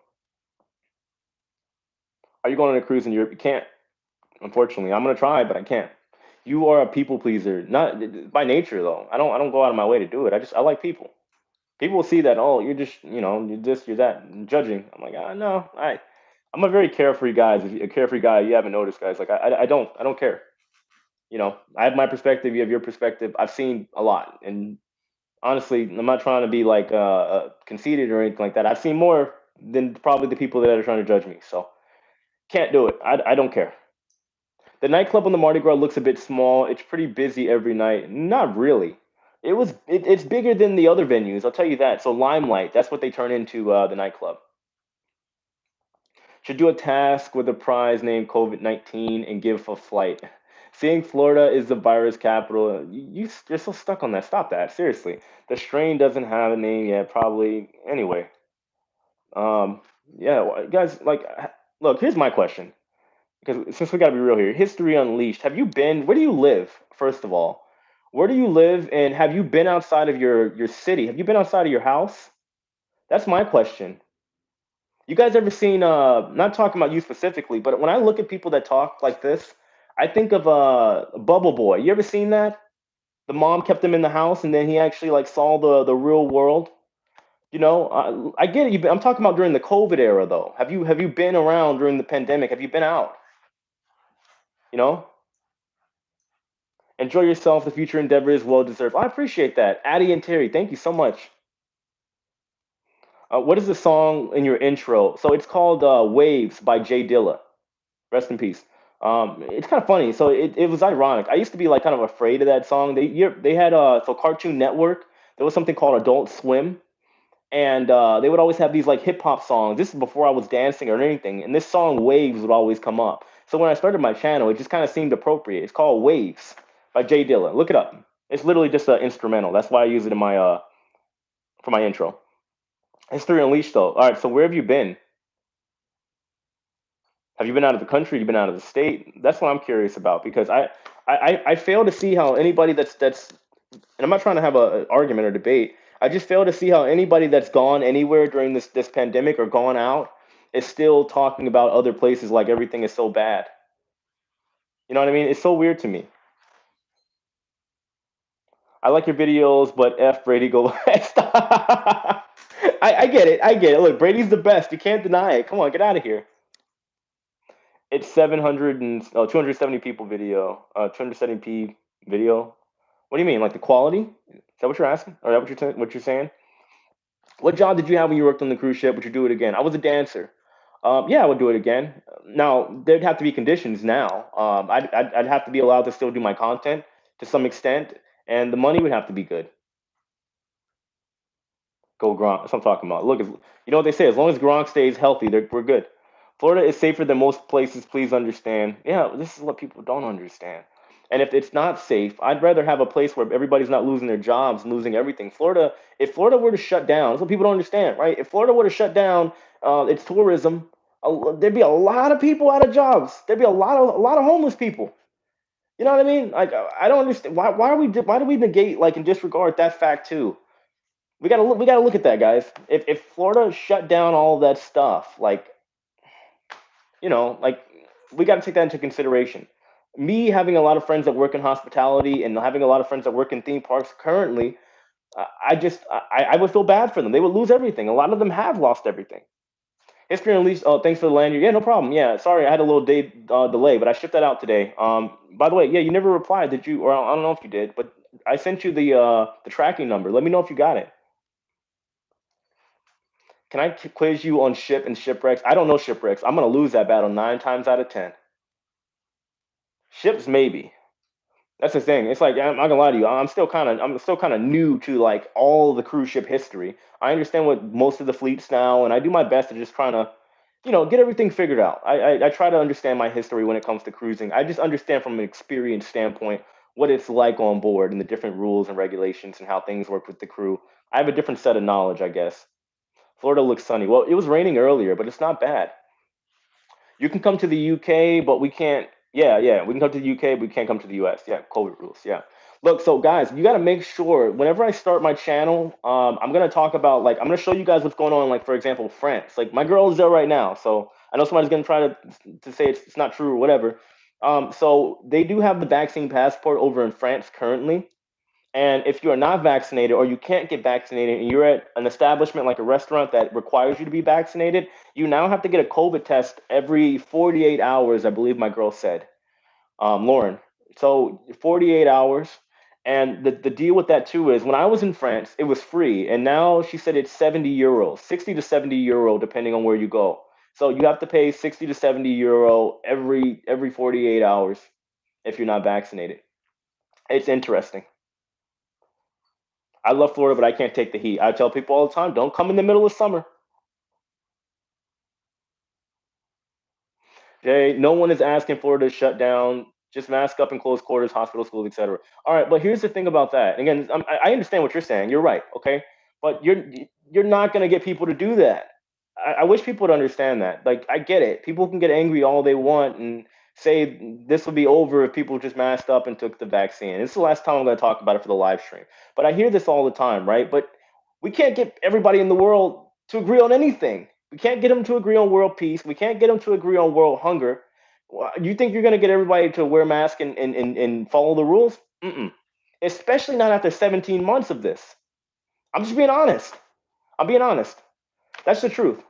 are you going on a cruise in Europe? You can't. Unfortunately, I'm gonna try, but I can't. You are a people pleaser, not by nature though. I don't go out of my way to do it. I like people. People will see that. Oh, you're just you're this, you're that, and judging. I'm like, no, I'm a very carefree guy. If a carefree guy, you haven't noticed, guys. Like I don't care. I have my perspective. You have your perspective. I've seen a lot, and honestly, I'm not trying to be like conceited or anything like that. I've seen more than probably the people that are trying to judge me. So can't do it. I don't care. The nightclub on the Mardi Gras looks a bit small. It's pretty busy every night. Not really. It's bigger than the other venues. I'll tell you that. So Limelight, that's what they turn into the nightclub. Should do a task with a prize named COVID-19 and give a flight. Saying Florida is the virus capital, you're so stuck on that. Stop that. Seriously. The strain doesn't have a name yet, probably. Anyway, um, yeah, guys, like, look, here's my question. Because since we got to be real here, History Unleashed. Have you been? Where do you live? First of all, where do you live, and have you been outside of your city? Have you been outside of your house? That's my question. You guys ever seen? Not talking about you specifically, but when I look at people that talk like this, I think of Bubble Boy. You ever seen that? The mom kept him in the house, and then he actually like saw the real world. I get it. I'm talking about during the COVID era, though. Have you been around during the pandemic? Have you been out? You know, enjoy yourself. The future endeavor is well deserved. I appreciate that. Addie and Terry, thank you so much. What is the song in your intro? So it's called Waves by Jay Dilla. Rest in peace. It's kind of funny. So it was ironic. I used to be like kind of afraid of that song. They had so Cartoon Network. There was something called Adult Swim, and they would always have these like hip hop songs. This is before I was dancing or anything, and this song Waves would always come up. So when I started my channel, it just kind of seemed appropriate. It's called Waves by Jay Dilla. Look it up. It's literally just an instrumental. That's why I use it in my for my intro. History Unleashed though. All right, so where have you been? Have you been out of the country? Have you been out of the state? That's what I'm curious about because I fail to see how anybody that's and I'm not trying to have an argument or debate. I just fail to see how anybody that's gone anywhere during this pandemic or gone out is still talking about other places like everything is so bad. You know what I mean? It's so weird to me. I like your videos, but F Brady go I get it. I get it. Look, Brady's the best. You can't deny it. Come on, get out of here. It's 700 and 270 people video, 270p video. What do you mean? Like the quality? Is that what you're asking? Or is that what you're saying? What job did you have when you worked on the cruise ship? Would you do it again? I was a dancer. Yeah, I would do it again. Now there'd have to be conditions. Now, I'd have to be allowed to still do my content to some extent, and the money would have to be good. Go Gronk. That's what I'm talking about. Look, you know what they say. As long as Gronk stays healthy, we're good. Florida is safer than most places. Please understand. Yeah, this is what people don't understand. And if it's not safe, I'd rather have a place where everybody's not losing their jobs and losing everything. Florida, if Florida were to shut down, that's what people don't understand, right? If Florida were to shut down its tourism, there'd be a lot of people out of jobs. There'd be a lot of homeless people. You know what I mean? Like I don't understand why do we negate like and disregard that fact too? We gotta look at that, guys. If Florida shut down all of that stuff, like we gotta take that into consideration. Me having a lot of friends that work in hospitality and having a lot of friends that work in theme parks currently, I would feel bad for them. They would lose everything. A lot of them have lost everything. History Unleashed. Oh, thanks for the lanyard. Yeah, no problem. Yeah, sorry, I had a little day delay, but I shipped that out today. By the way, yeah, you never replied, did you? Or I don't know if you did, but I sent you the tracking number. Let me know if you got it. Can I quiz you on ship and shipwrecks? I don't know shipwrecks. I'm gonna lose that battle 9 times out of 10. Ships maybe. That's the thing. It's like I'm not gonna lie to you. I'm still kind of new to like all the cruise ship history. I understand what most of the fleets now, and I do my best to just trying to, get everything figured out. I try to understand my history when it comes to cruising. I just understand from an experience standpoint what it's like on board and the different rules and regulations and how things work with the crew. I have a different set of knowledge, I guess. Florida looks sunny. Well, it was raining earlier, but it's not bad. You can come to the UK, but we can't. Yeah, yeah. We can come to the UK, but we can't come to the US. Yeah, COVID rules. Yeah. Look, so guys, you got to make sure whenever I start my channel, I'm gonna talk about like I'm gonna show you guys what's going on. Like for example, France. Like my girl is there right now, so I know somebody's gonna try to say it's not true or whatever. So they do have the vaccine passport over in France currently. And if you are not vaccinated or you can't get vaccinated and you're at an establishment like a restaurant that requires you to be vaccinated, you now have to get a COVID test every 48 hours, I believe my girl said, Lauren. So 48 hours. And the deal with that too is when I was in France, it was free. And now she said it's 70 euros, 60 to 70 euro, depending on where you go. So you have to pay 60 to 70 euro every 48 hours if you're not vaccinated. It's interesting. I love Florida, but I can't take the heat. I tell people all the time, don't come in the middle of summer. Jay, no one is asking Florida to shut down. Just mask up in close quarters, hospitals, schools, etc. All right, but here's the thing about that. Again, I understand what you're saying. You're right, okay, but you're not going to get people to do that. I wish people would understand that. Like, I get it. People can get angry all they want and say this would be over if people just masked up and took the vaccine. This is the last time I'm going to talk about it for the live stream. But I hear this all the time, right? But we can't get everybody in the world to agree on anything. We can't get them to agree on world peace. We can't get them to agree on world hunger. You think you're going to get everybody to wear masks and follow the rules? Mm-mm. Especially not after 17 months of this. I'm just being honest. I'm being honest. That's the truth.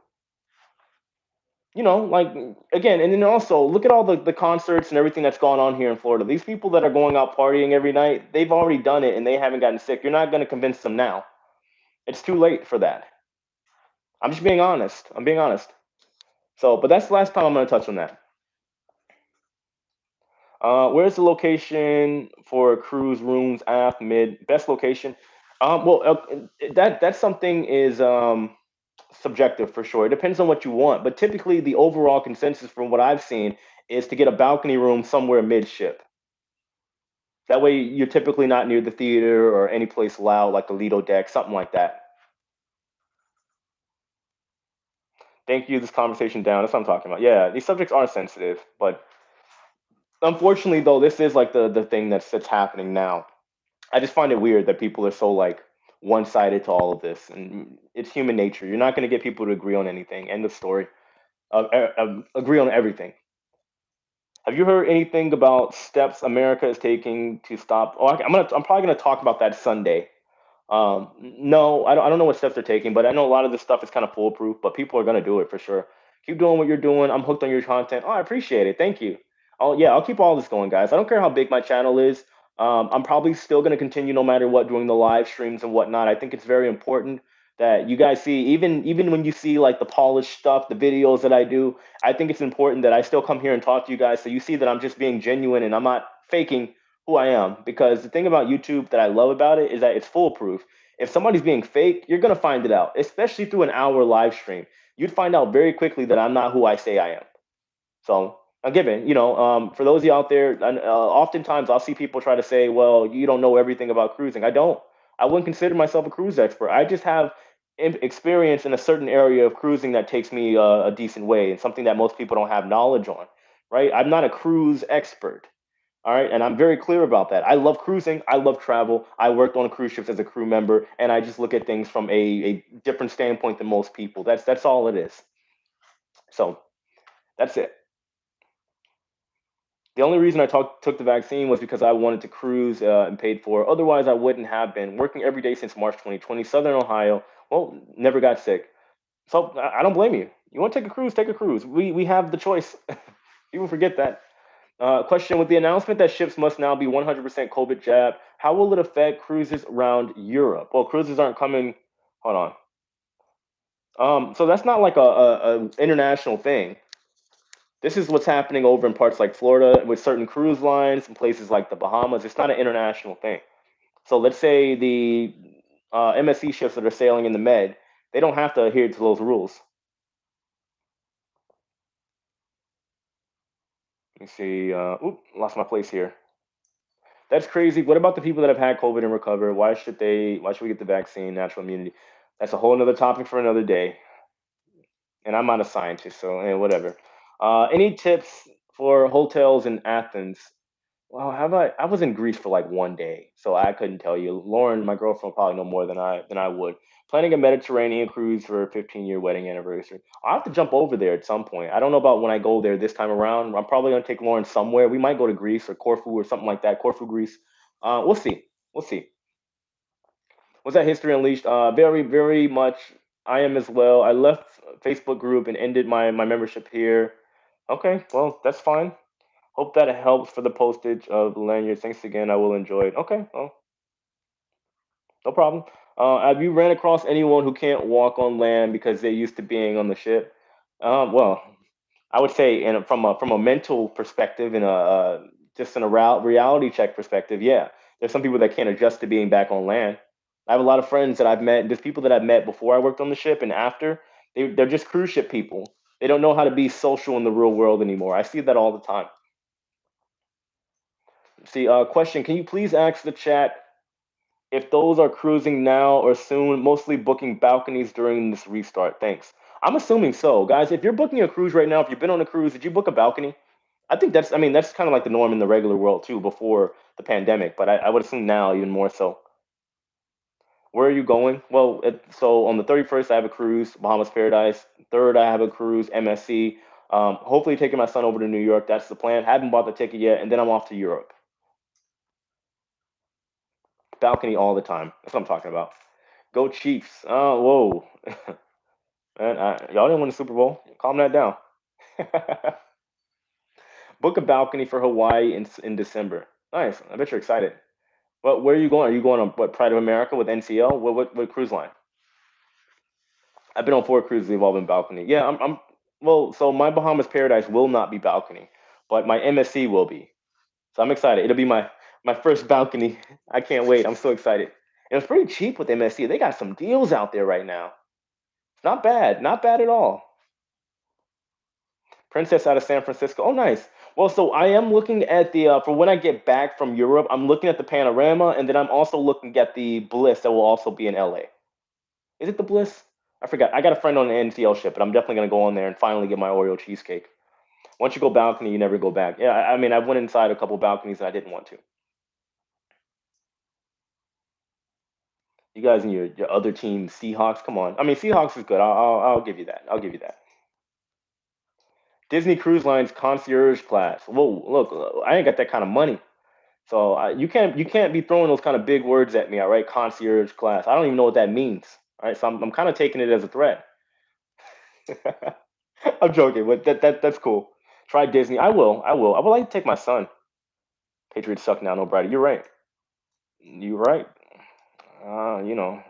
Like again, and then also look at all the concerts and everything that's gone on here in Florida. These people that are going out partying every night, they've already done it and they haven't gotten sick. You're not going to convince them now. It's too late for that. I'm just being honest. I'm being honest. So, but that's the last time I'm going to touch on that. Where's the location for cruise rooms, aft, mid, best location? That's something is subjective for sure. It depends on what you want, but typically the overall consensus from what I've seen is to get a balcony room somewhere midship. That way, you're typically not near the theater or any place loud like the Lido deck, something like that. Thank you. This conversation down. That's what I'm talking about. Yeah, these subjects are sensitive, but unfortunately, though, this is like the thing that's happening now. I just find it weird that people are so like one sided to all of this, and it's human nature. You're not going to get people to agree on anything. End of story. Agree on everything. Have you heard anything about steps America is taking to stop? Oh, I'm probably gonna talk about that Sunday. No, I don't know what steps they're taking, but I know a lot of this stuff is kind of foolproof. But people are gonna do it for sure. Keep doing what you're doing. I'm hooked on your content. Oh, I appreciate it. Thank you. Yeah, I'll keep all this going, guys. I don't care how big my channel is. I'm probably still gonna continue no matter what, doing the live streams and whatnot. I think it's very important that you guys see, even when you see like the polished stuff, the videos that I do. I think it's important that I still come here and talk to you guys so you see that I'm just being genuine and I'm not faking who I am. Because the thing about YouTube that I love about it is that it's foolproof. If somebody's being fake, you're gonna find it out, especially through an hour live stream. You'd find out very quickly that I'm not who I say I am. So again, for those of you out there, oftentimes I'll see people try to say, "Well, you don't know everything about cruising." I don't. I wouldn't consider myself a cruise expert. I just have experience in a certain area of cruising that takes me a decent way, and something that most people don't have knowledge on. Right? I'm not a cruise expert. All right, and I'm very clear about that. I love cruising. I love travel. I worked on cruise ships as a crew member, and I just look at things from a different standpoint than most people. That's all it is. So that's it. The only reason I took the vaccine was because I wanted to cruise and paid for it. Otherwise, I wouldn't have been working every day since March 2020, Southern Ohio. Well, never got sick. So I don't blame you. You want to take a cruise? Take a cruise. We have the choice. People forget that. Question: with the announcement that ships must now be 100% COVID jab, how will it affect cruises around Europe? Well, cruises aren't coming. Hold on. So that's not like a international thing. This is what's happening over in parts like Florida with certain cruise lines and places like the Bahamas. It's not an international thing. So let's say the MSC ships that are sailing in the Med, they don't have to adhere to those rules. Let me see. Lost my place here. That's crazy. What about the people that have had COVID and recover? Why should they? Why should we get the vaccine? Natural immunity. That's a whole other topic for another day. And I'm not a scientist, so whatever. Any tips For hotels in Athens, well, have I was in Greece for like 1 day, so I couldn't tell you. Lauren, my girlfriend, probably know more than I would. Planning a Mediterranean cruise for a 15-year wedding anniversary. I'll have to jump over there at some point. I don't know about when I go there this time around. I'm probably gonna take Lauren somewhere. We might go to Greece or Corfu or something like that. Corfu, Greece. We'll see. We'll see. Was that History Unleashed? Very, very much. I am as well. I left Facebook group and ended my membership here. Okay, well, that's fine. Hope that helps for the postage of the lanyards. Thanks again. I will enjoy it. Okay, well, no problem. Have you ran across anyone who can't walk on land because they're used to being on the ship? Well, I would say, and from a mental perspective and just in a reality check perspective, yeah, there's some people that can't adjust to being back on land. I have a lot of friends that I've met. There's people that I've met before I worked on the ship and after. They're just cruise ship people. They don't know how to be social in the real world anymore. I see that all the time. See, question: can you please ask the chat if those are cruising now or soon, mostly booking balconies during this restart? Thanks. I'm assuming so, guys. If you're booking a cruise right now, if you've been on a cruise, did you book a balcony? I think that's, I mean, that's kind of like the norm in the regular world too, before the pandemic. But I would assume now even more so. Where are you going? Well, so on the 31st, I have a cruise, Bahamas Paradise. Third, I have a cruise, MSC. Hopefully, taking my son over to New York. That's the plan. Haven't bought the ticket yet, and then I'm off to Europe. Balcony all the time. That's what I'm talking about. Go Chiefs. Oh, whoa. Man, y'all didn't win the Super Bowl. Calm that down. Book a balcony for Hawaii in December. Nice. I bet you're excited. But where are you going? Are you going on what, Pride of America with NCL? What cruise line? I've been on 4 cruises. They've all been balcony. Yeah, I'm well. So my Bahamas Paradise will not be balcony, but my MSC will be. So I'm excited. It'll be my first balcony. I can't wait. I'm so excited. And it's pretty cheap with MSC. They got some deals out there right now. Not bad. Not bad at all. Princess out of San Francisco. Oh, nice. Well, so I am looking at the for when I get back from Europe. I'm looking at the Panorama, and then I'm also looking at the Bliss that will also be in LA. Is it the Bliss? I forgot. I got a friend on the NCL ship, but I'm definitely gonna go on there and finally get my Oreo cheesecake. Once you go balcony, you never go back. Yeah, I mean, I went inside a couple balconies and I didn't want to. You guys and your other team, Seahawks. Come on. I mean, Seahawks is good. I'll give you that. I'll give you that. Disney Cruise Line's concierge class. Whoa, look, I ain't got that kind of money. So you can't be throwing those kind of big words at me, all right? Concierge class. I don't even know what that means. All right, so I'm kind of taking it as a threat. I'm joking, but that's cool. Try Disney. I will. I will. I would like to take my son. Patriots suck now, no Brady. You're right. You're right. You know,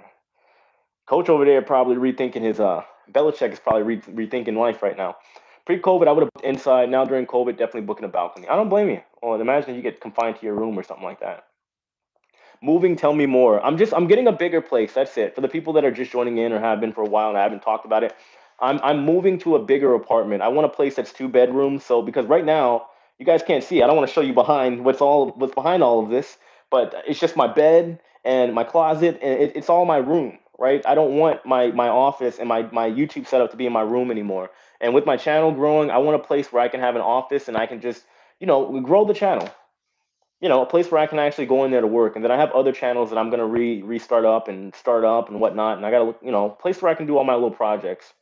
coach over there probably rethinking his Belichick is probably rethinking life right now. Pre-COVID, I would have booked inside. Now during COVID, definitely booking a balcony. I don't blame you. Well, imagine you get confined to your room or something like that. Moving, tell me more. I'm getting a bigger place. That's it. For the people that are just joining in or have been for a while and I haven't talked about it, I'm moving to a bigger apartment. I want a place that's 2 bedrooms. So because right now you guys can't see, I don't want to show you behind what's behind all of this, but it's just my bed and my closet and it's all my room, right? I don't want my office and my YouTube setup to be in my room anymore. And with my channel growing, I want a place where I can have an office and I can just, grow the channel, a place where I can actually go in there to work. And then I have other channels that I'm gonna restart up and start up and whatnot. And I gotta, place where I can do all my little projects.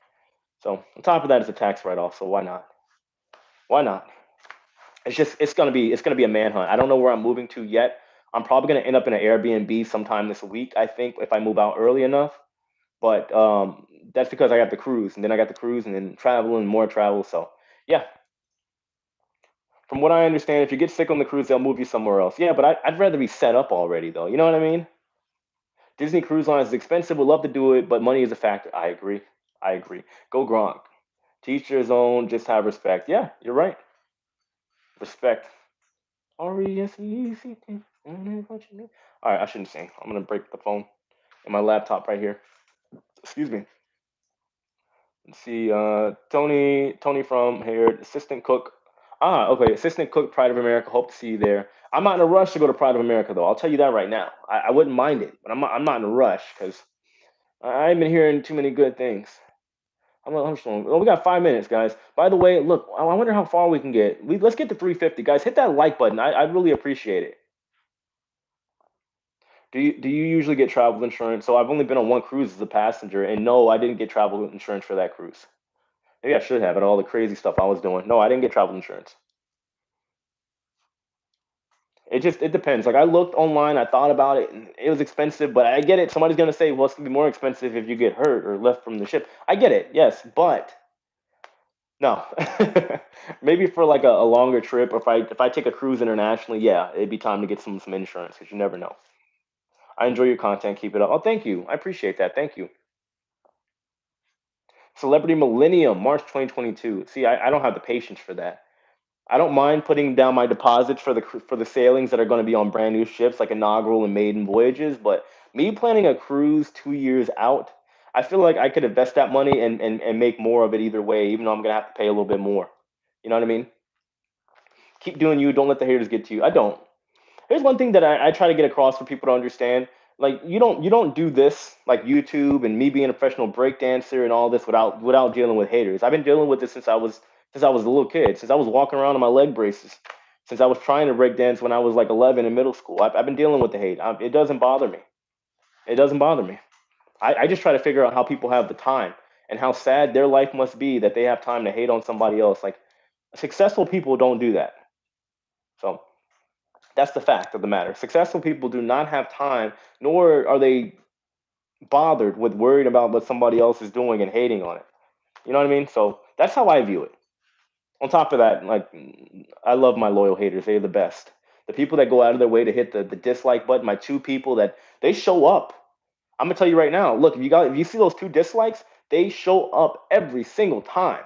So on top of that, it's a tax write-off. So why not? Why not? It's gonna be a manhunt. I don't know where I'm moving to yet. I'm probably gonna end up in an Airbnb sometime this week. I think if I move out early enough. But that's because I got the cruise, and then I got the cruise, and then travel and more travel. So yeah, from what I understand, if you get sick on the cruise, they'll move you somewhere else. Yeah, but I'd rather be set up already, though. You know what I mean? Disney Cruise Line is expensive. Would love to do it, but money is a factor. I agree. I agree. Go Gronk. Teach your own. Just have respect. Yeah, you're right. Respect. RESPECT. All right, I shouldn't sing. I'm gonna break the phone and my laptop right here. Excuse me. Let's see. Tony from here, assistant cook. Okay, assistant cook, Pride of America. Hope to see you there. I'm not in a rush to go to Pride of America, though. I'll tell you that right now. I wouldn't mind it, but I'm not in a rush because I've been hearing too many good things. How much long? Oh, we got 5 minutes, guys. By the way, look, I wonder how far we can get. Let's get to 350, guys. Hit that like button. I'd really appreciate it. Do you usually get travel insurance? So I've only been on one cruise as a passenger, and no, I didn't get travel insurance for that cruise. Maybe I should have, at all the crazy stuff I was doing. No, I didn't get travel insurance. It depends. Like I looked online, I thought about it, and it was expensive, but I get it. Somebody's gonna say, well, it's gonna be more expensive if you get hurt or left from the ship. I get it, yes, but no. Maybe for like a longer trip, or if I take a cruise internationally, yeah, it'd be time to get some insurance because you never know. I enjoy your content. Keep it up. Oh, thank you. I appreciate that. Thank you. Celebrity Millennium, March 2022. See, I don't have the patience for that. I don't mind putting down my deposits for the sailings that are going to be on brand new ships like inaugural and maiden voyages, but me planning a cruise 2 years out, I feel like I could invest that money and make more of it either way, even though I'm gonna have to pay a little bit more. You know what I mean? Keep doing you. Don't let the haters get to you. I don't. Here's one thing that I try to get across for people to understand. Like you don't do this like YouTube and me being a professional breakdancer and all this without dealing with haters. I've been dealing with this since I was a little kid, since I was walking around in my leg braces, since I was trying to break dance when I was like 11 in middle school. I've been dealing with the hate. It doesn't bother me. It doesn't bother me. I just try to figure out how people have the time and how sad their life must be that they have time to hate on somebody else. Like successful people don't do that. So that's the fact of the matter. Successful people do not have time, nor are they bothered with worrying about what somebody else is doing and hating on it. You know what I mean? So that's how I view it. On top of that, like I love my loyal haters. They're the best. The people that go out of their way to hit the dislike button, my two people that they show up. I'm gonna tell you right now. Look, if you see those two dislikes, they show up every single time.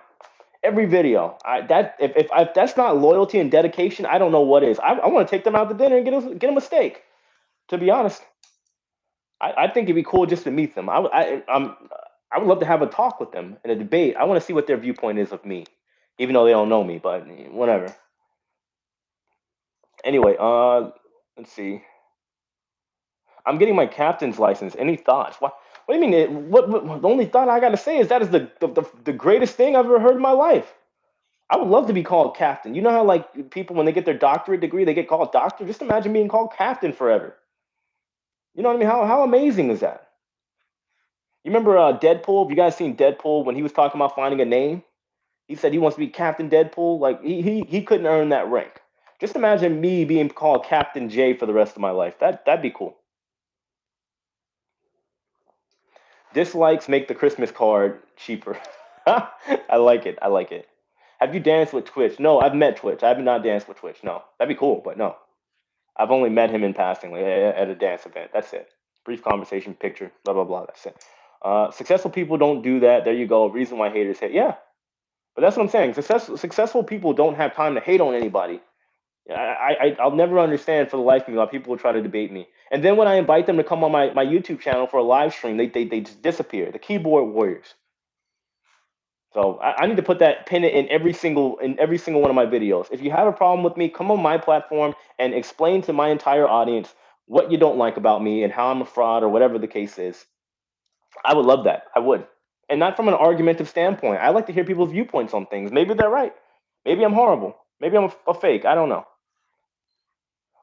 Every video. If that's not loyalty and dedication, I don't know what is. I want to take them out to dinner and get them a steak. To be honest, I think it'd be cool just to meet them. I would love to have a talk with them and a debate. I want to see what their viewpoint is of me, even though they don't know me. But whatever. Anyway, let's see. I'm getting my captain's license. Any thoughts? What do you mean? The only thought I got to say is that is the greatest thing I've ever heard in my life. I would love to be called captain. You know how like people when they get their doctorate degree, they get called doctor. Just imagine being called captain forever. You know what I mean? How amazing is that? You remember Deadpool? Have you guys seen Deadpool when he was talking about finding a name? He said he wants to be Captain Deadpool. Like he couldn't earn that rank. Just imagine me being called Captain J for the rest of my life. That'd be cool. Dislikes make the Christmas card cheaper. I like it. I like it. Have you danced with Twitch? No, I've met Twitch. I have not danced with Twitch. No, that'd be cool, but no. I've only met him in passing, like at a dance event. That's it. Brief conversation, picture, blah blah blah. That's it. Successful people don't do that. There you go. Reason why haters hate. Yeah, but that's what I'm saying. Successful people don't have time to hate on anybody. I'll never understand for the life of me why people will try to debate me. And then when I invite them to come on my YouTube channel for a live stream, they just disappear. The keyboard warriors. So I need to put that pin it in every single one of my videos. If you have a problem with me, come on my platform and explain to my entire audience what you don't like about me and how I'm a fraud or whatever the case is. I would love that. I would. And not from an argumentative standpoint. I like to hear people's viewpoints on things. Maybe they're right. Maybe I'm horrible. Maybe I'm a fake. I don't know.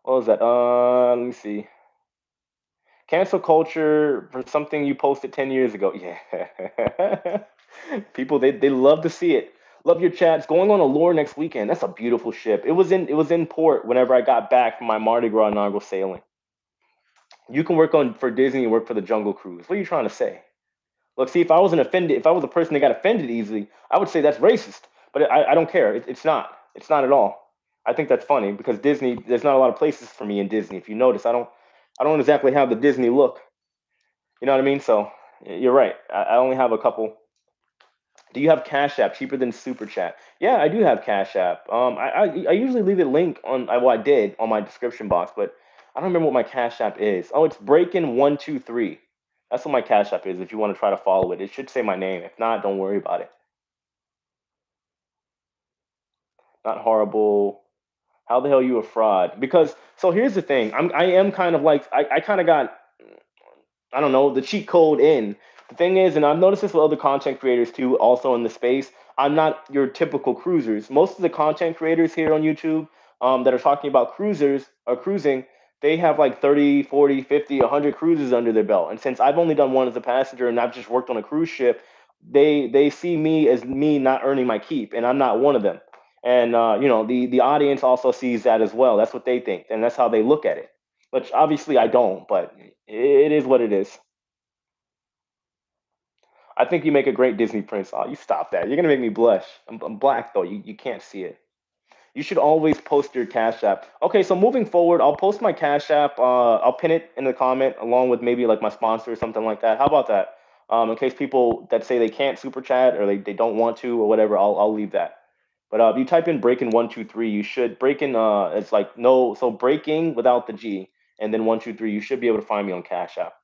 What was that? Let me see. Cancel culture for something you posted 10 years ago. Yeah. People they love to see it. Love your chats. Going on Allure next weekend. That's a beautiful ship. It was in port whenever I got back from my Mardi Gras inaugural sailing. You can work on for Disney and work for the Jungle Cruise. What are you trying to say? Look, see, if I was a person that got offended easily, I would say that's racist. But I don't care. It's not. It's not at all. I think that's funny because Disney. There's not a lot of places for me in Disney. If you notice, I don't exactly have the Disney look. You know what I mean? So you're right. I only have a couple. Do you have Cash App cheaper than Super Chat? Yeah, I do have Cash App. I usually leave a link on. Well, I did on my description box, but I don't remember what my Cash App is. Oh, it's Breakin123. That's what my Cash App is. If you want to try to follow it, it should say my name. If not, don't worry about it. Not horrible. How the hell you a fraud? Because so here's the thing. I am kind of like I kind of got I don't know the cheat code in. The thing is, and I've noticed this with other content creators too, also in the space, I'm not your typical cruisers. Most of the content creators here on YouTube that are talking about cruisers or cruising, they have like 30, 40, 50, 100 cruises under their belt. And since I've only done one as a passenger and I've just worked on a cruise ship, they see me as me not earning my keep, and I'm not one of them. And the audience also sees that as well. That's what they think, and that's how they look at it. Which obviously I don't, but it is what it is. I think you make a great Disney prince. Oh, you stop that. You're gonna make me blush. I'm black though. You can't see it. You should always post your Cash App. Okay, so moving forward, I'll post my Cash App. I'll pin it in the comment along with maybe like my sponsor or something like that. How about that? In case people that say they can't super chat or they don't want to or whatever, I'll leave that. But if you type in breaking 123, you should breaking it's like no so breaking without the G and then 123, you should be able to find me on Cash App.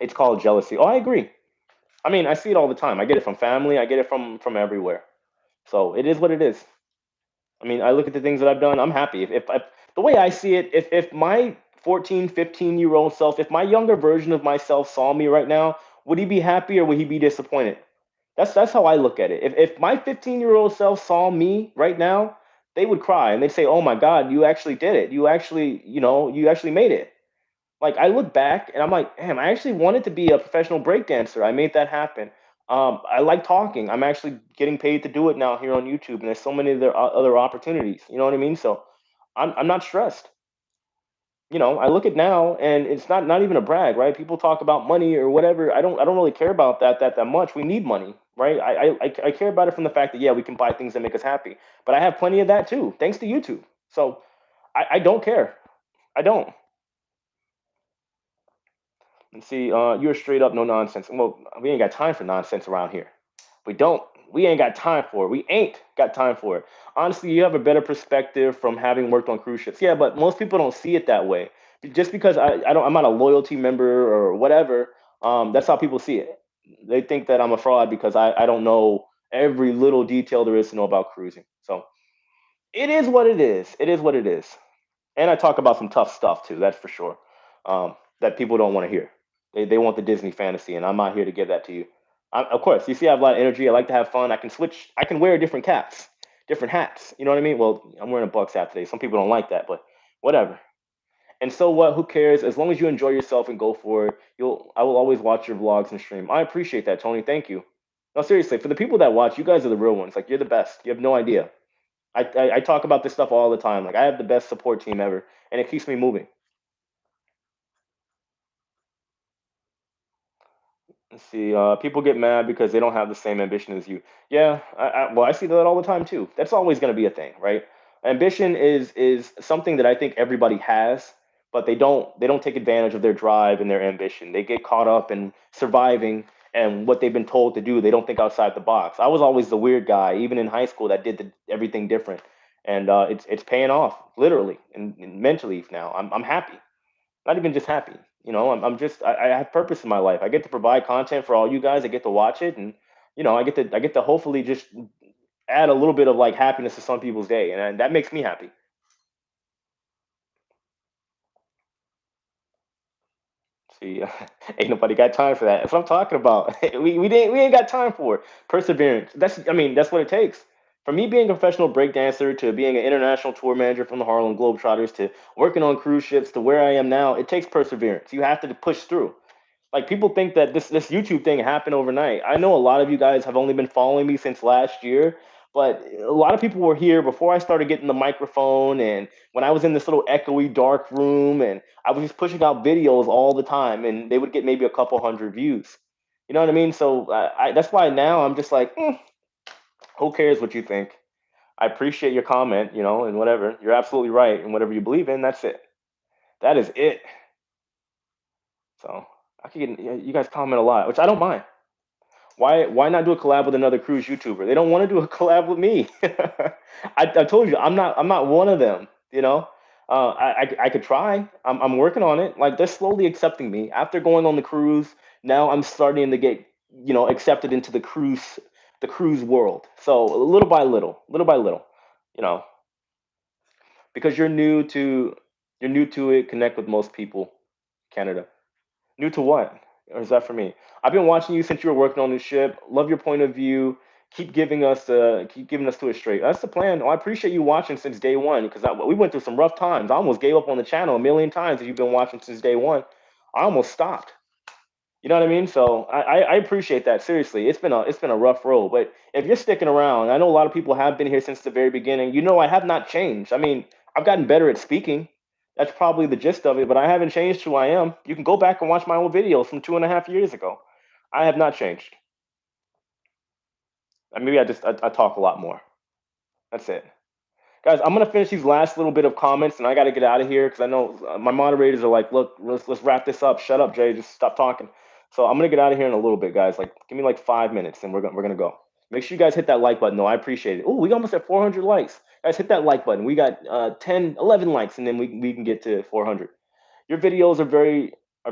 It's called jealousy. Oh, I agree. I mean, I see it all the time. I get it from family. I get it from everywhere. So it is what it is. I mean, I look at the things that I've done. I'm happy. If the way I see it, if my 14, 15-year-old self, if my younger version of myself saw me right now, would he be happy or would he be disappointed? That's how I look at it. If my 15-year-old self saw me right now, they would cry and they'd say, "Oh my God, you actually did it. You actually, you actually made it." Like I look back and I'm like, damn, I actually wanted to be a professional breakdancer. I made that happen. I like talking. I'm actually getting paid to do it now here on YouTube, and there's so many other opportunities. You know what I mean? So I'm not stressed. I look at now, and it's not even a brag, right? People talk about money or whatever. I don't really care about that much. We need money, right? I care about it from the fact that yeah, we can buy things that make us happy, but I have plenty of that too, thanks to YouTube. So I don't care. I don't. And see, you're straight up no nonsense. Well, we ain't got time for nonsense around here. We don't. We ain't got time for it. We ain't got time for it. Honestly, you have a better perspective from having worked on cruise ships. Yeah, but most people don't see it that way. Just because I'm not a loyalty member or whatever, that's how people see it. They think that I'm a fraud because I don't know every little detail there is to know about cruising. So it is what it is. It is what it is. And I talk about some tough stuff too. That's for sure. That people don't want to hear. They want the Disney fantasy, and I'm not here to give that to you. Of course, you see, I have a lot of energy. I like to have fun. I can switch. I can wear different caps, different hats. You know what I mean? Well, I'm wearing a Bucks hat today. Some people don't like that, but whatever. And so what? Who cares? As long as you enjoy yourself and go for it, I will always watch your vlogs and stream. I appreciate that, Tony. Thank you. No, seriously, for the people that watch, you guys are the real ones. Like you're the best. You have no idea. I talk about this stuff all the time. Like I have the best support team ever, and it keeps me moving. Let's see, people get mad because they don't have the same ambition as you. Yeah, well, I see that all the time too. That's always going to be a thing, right? Ambition is something that I think everybody has, but they don't take advantage of their drive and their ambition. They get caught up in surviving and what they've been told to do. They don't think outside the box. I was always the weird guy, even in high school, that did everything different, and it's paying off literally and mentally now. I'm happy. Not even just happy. I'm just I have purpose in my life. I get to provide content for all you guys. I get to watch it, and I get to hopefully just add a little bit of like happiness to some people's day, and that makes me happy. See, ain't nobody got time for that. That's what I'm talking about. We ain't got time for it. Perseverance. That's what it takes. For me being a professional breakdancer to being an international tour manager from the Harlem Globetrotters to working on cruise ships to where I am now, it takes perseverance. You have to push through. Like people think that this YouTube thing happened overnight. I know a lot of you guys have only been following me since last year, but a lot of people were here before I started getting the microphone and when I was in this little echoey dark room and I was just pushing out videos all the time and they would get maybe a couple hundred views. You know what I mean? So that's why now I'm just like, who cares what you think? I appreciate your comment, and whatever. You're absolutely right, and whatever you believe in, that's it. That is it. So I could get you guys comment a lot, which I don't mind. Why not do a collab with another cruise YouTuber? They don't want to do a collab with me. I told you I'm not one of them. I could try. I'm working on it. Like they're slowly accepting me after going on the cruise. Now I'm starting to get accepted into the cruise world. So little by little, you know, because you're new to it. Connect with most people. Canada. New to what? Or is that for me? I've been watching you since you were working on the ship. Love your point of view. Keep giving us to it straight. That's the plan. Oh, I appreciate you watching since day one because we went through some rough times. I almost gave up on the channel a million times. If you've been watching since day one, I almost stopped. You know what I mean? So I appreciate that. Seriously, it's been a rough road. But if you're sticking around, I know a lot of people have been here since the very beginning. You know, I have not changed. I mean, I've gotten better at speaking. That's probably the gist of it. But I haven't changed who I am. You can go back and watch my old videos from 2.5 years ago. I have not changed. Maybe I talk a lot more. That's it. Guys, I'm gonna finish these last little bit of comments, and I got to get out of here because I know my moderators are like, "Look, let's wrap this up. Shut up, Jay. Just stop talking." So I'm gonna get out of here in a little bit, guys. Like, give me like 5 minutes, and we're gonna go. Make sure you guys hit that like button, though. I appreciate it. Oh, we almost at 400 likes, guys. Hit that like button. We got 10, 11 likes, and then we can get to 400. Your videos are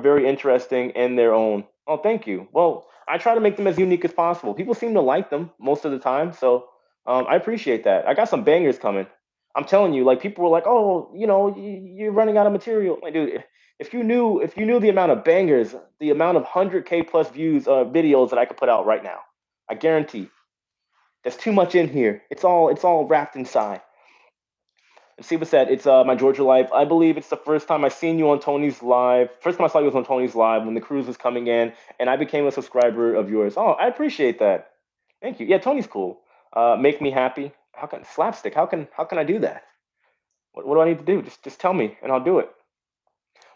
very interesting in their own. Oh, thank you. Well, I try to make them as unique as possible. People seem to like them most of the time, so I appreciate that. I got some bangers coming. I'm telling you, like people were like, "Oh, you're running out of material." Like, dude, if you knew the amount of bangers, the amount of 100K plus views videos that I could put out right now, I guarantee there's too much in here. It's all wrapped inside. And Siva said, it's my Georgia life. I believe it's the first time I seen you on Tony's live. First time I saw you was on Tony's live when the cruise was coming in, and I became a subscriber of yours. Oh, I appreciate that. Thank you. Yeah, Tony's cool. Make me happy. How can slapstick? How can I do that? What do I need to do? Just tell me, and I'll do it.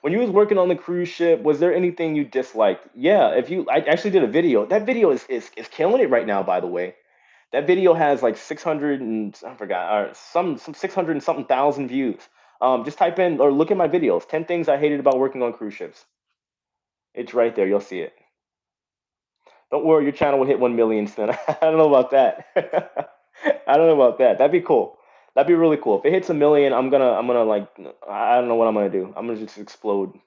When you was working on the cruise ship, was there anything you disliked? Yeah, I actually did a video. That video is killing it right now, by the way. That video has like 600 and I forgot, or some 600 and something thousand views. Just type in or look at my videos. 10 things I hated about working on cruise ships. It's right there. You'll see it. Don't worry, your channel will hit 1 million soon. I don't know about that. I don't know about that. That'd be cool. That'd be really cool. If it hits a million, I'm gonna like I don't know what I'm gonna do. I'm gonna just explode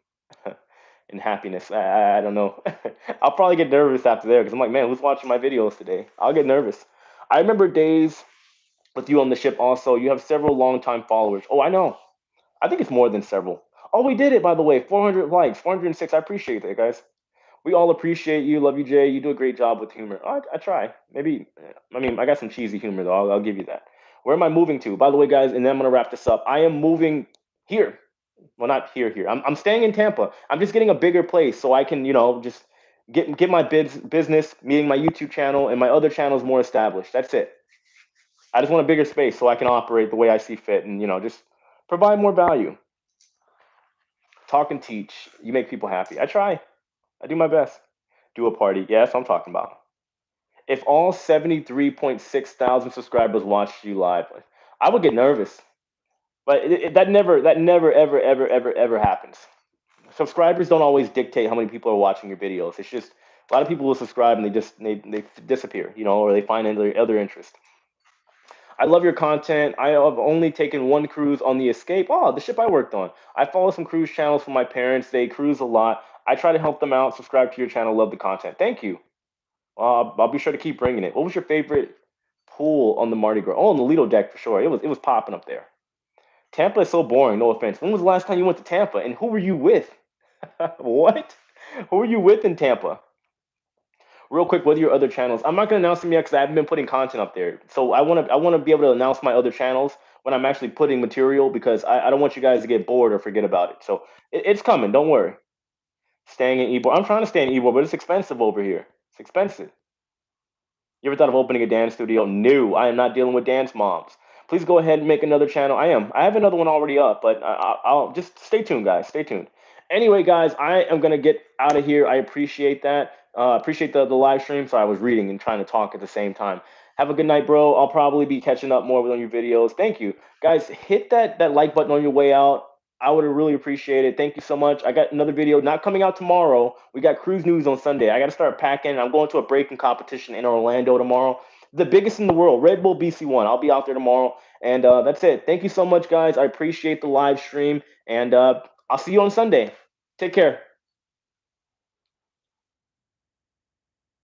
in happiness. I don't know. I'll probably get nervous after there because I'm like, man, who's watching my videos today? I'll get nervous. I remember days with you on the ship also. You have several longtime followers. Oh, I know. I think it's more than several. Oh, we did it, by the way. 400 likes, 406. I appreciate that, guys. We all appreciate you. Love you, Jay. You do a great job with humor. I try. Maybe, I mean, I got some cheesy humor, though. I'll give you that. Where am I moving to? By the way, guys, and then I'm going to wrap this up. I am moving here. Well, not here. I'm staying in Tampa. I'm just getting a bigger place so I can, just get my business, meaning my YouTube channel and my other channels more established. That's it. I just want a bigger space so I can operate the way I see fit and, just provide more value. Talk and teach. You make people happy. I try. I do my best. Do a party. Yeah, that's what I'm talking about. If all 73.6 thousand subscribers watched you live, I would get nervous. But that never, ever, ever, ever, ever happens. Subscribers don't always dictate how many people are watching your videos. It's just a lot of people will subscribe and they disappear, or they find other interest. I love your content. I have only taken one cruise on the Escape. Oh, the ship I worked on. I follow some cruise channels from my parents. They cruise a lot. I try to help them out. Subscribe to your channel. Love the content. Thank you. I'll be sure to keep bringing it. What was your favorite pool on the Mardi Gras? Oh, on the Lido deck for sure. It was popping up there. Tampa is so boring. No offense. When was the last time you went to Tampa? And who were you with? What? Who were you with in Tampa? Real quick, what are your other channels? I'm not gonna announce them yet because I haven't been putting content up there. So I wanna be able to announce my other channels when I'm actually putting material because I don't want you guys to get bored or forget about it. So it's coming. Don't worry. Staying in Ybor. I'm trying to stay in Ybor, but it's expensive over here. It's expensive. You ever thought of opening a dance studio? No, I am not dealing with dance moms. Please go ahead and make another channel. I am. I have another one already up, but I'll just stay tuned, guys. Stay tuned. Anyway, guys, I am gonna get out of here. I appreciate that. Appreciate the live stream. So I was reading and trying to talk at the same time. Have a good night, bro. I'll probably be catching up more on your videos. Thank you, guys. Hit that like button on your way out. I would have really appreciated it. Thank you so much. I got another video not coming out tomorrow. We got cruise news on Sunday. I got to start packing. I'm going to a breaking competition in Orlando tomorrow. The biggest in the world, Red Bull BC1. I'll be out there tomorrow. And that's it. Thank you so much, guys. I appreciate the live stream. And I'll see you on Sunday. Take care.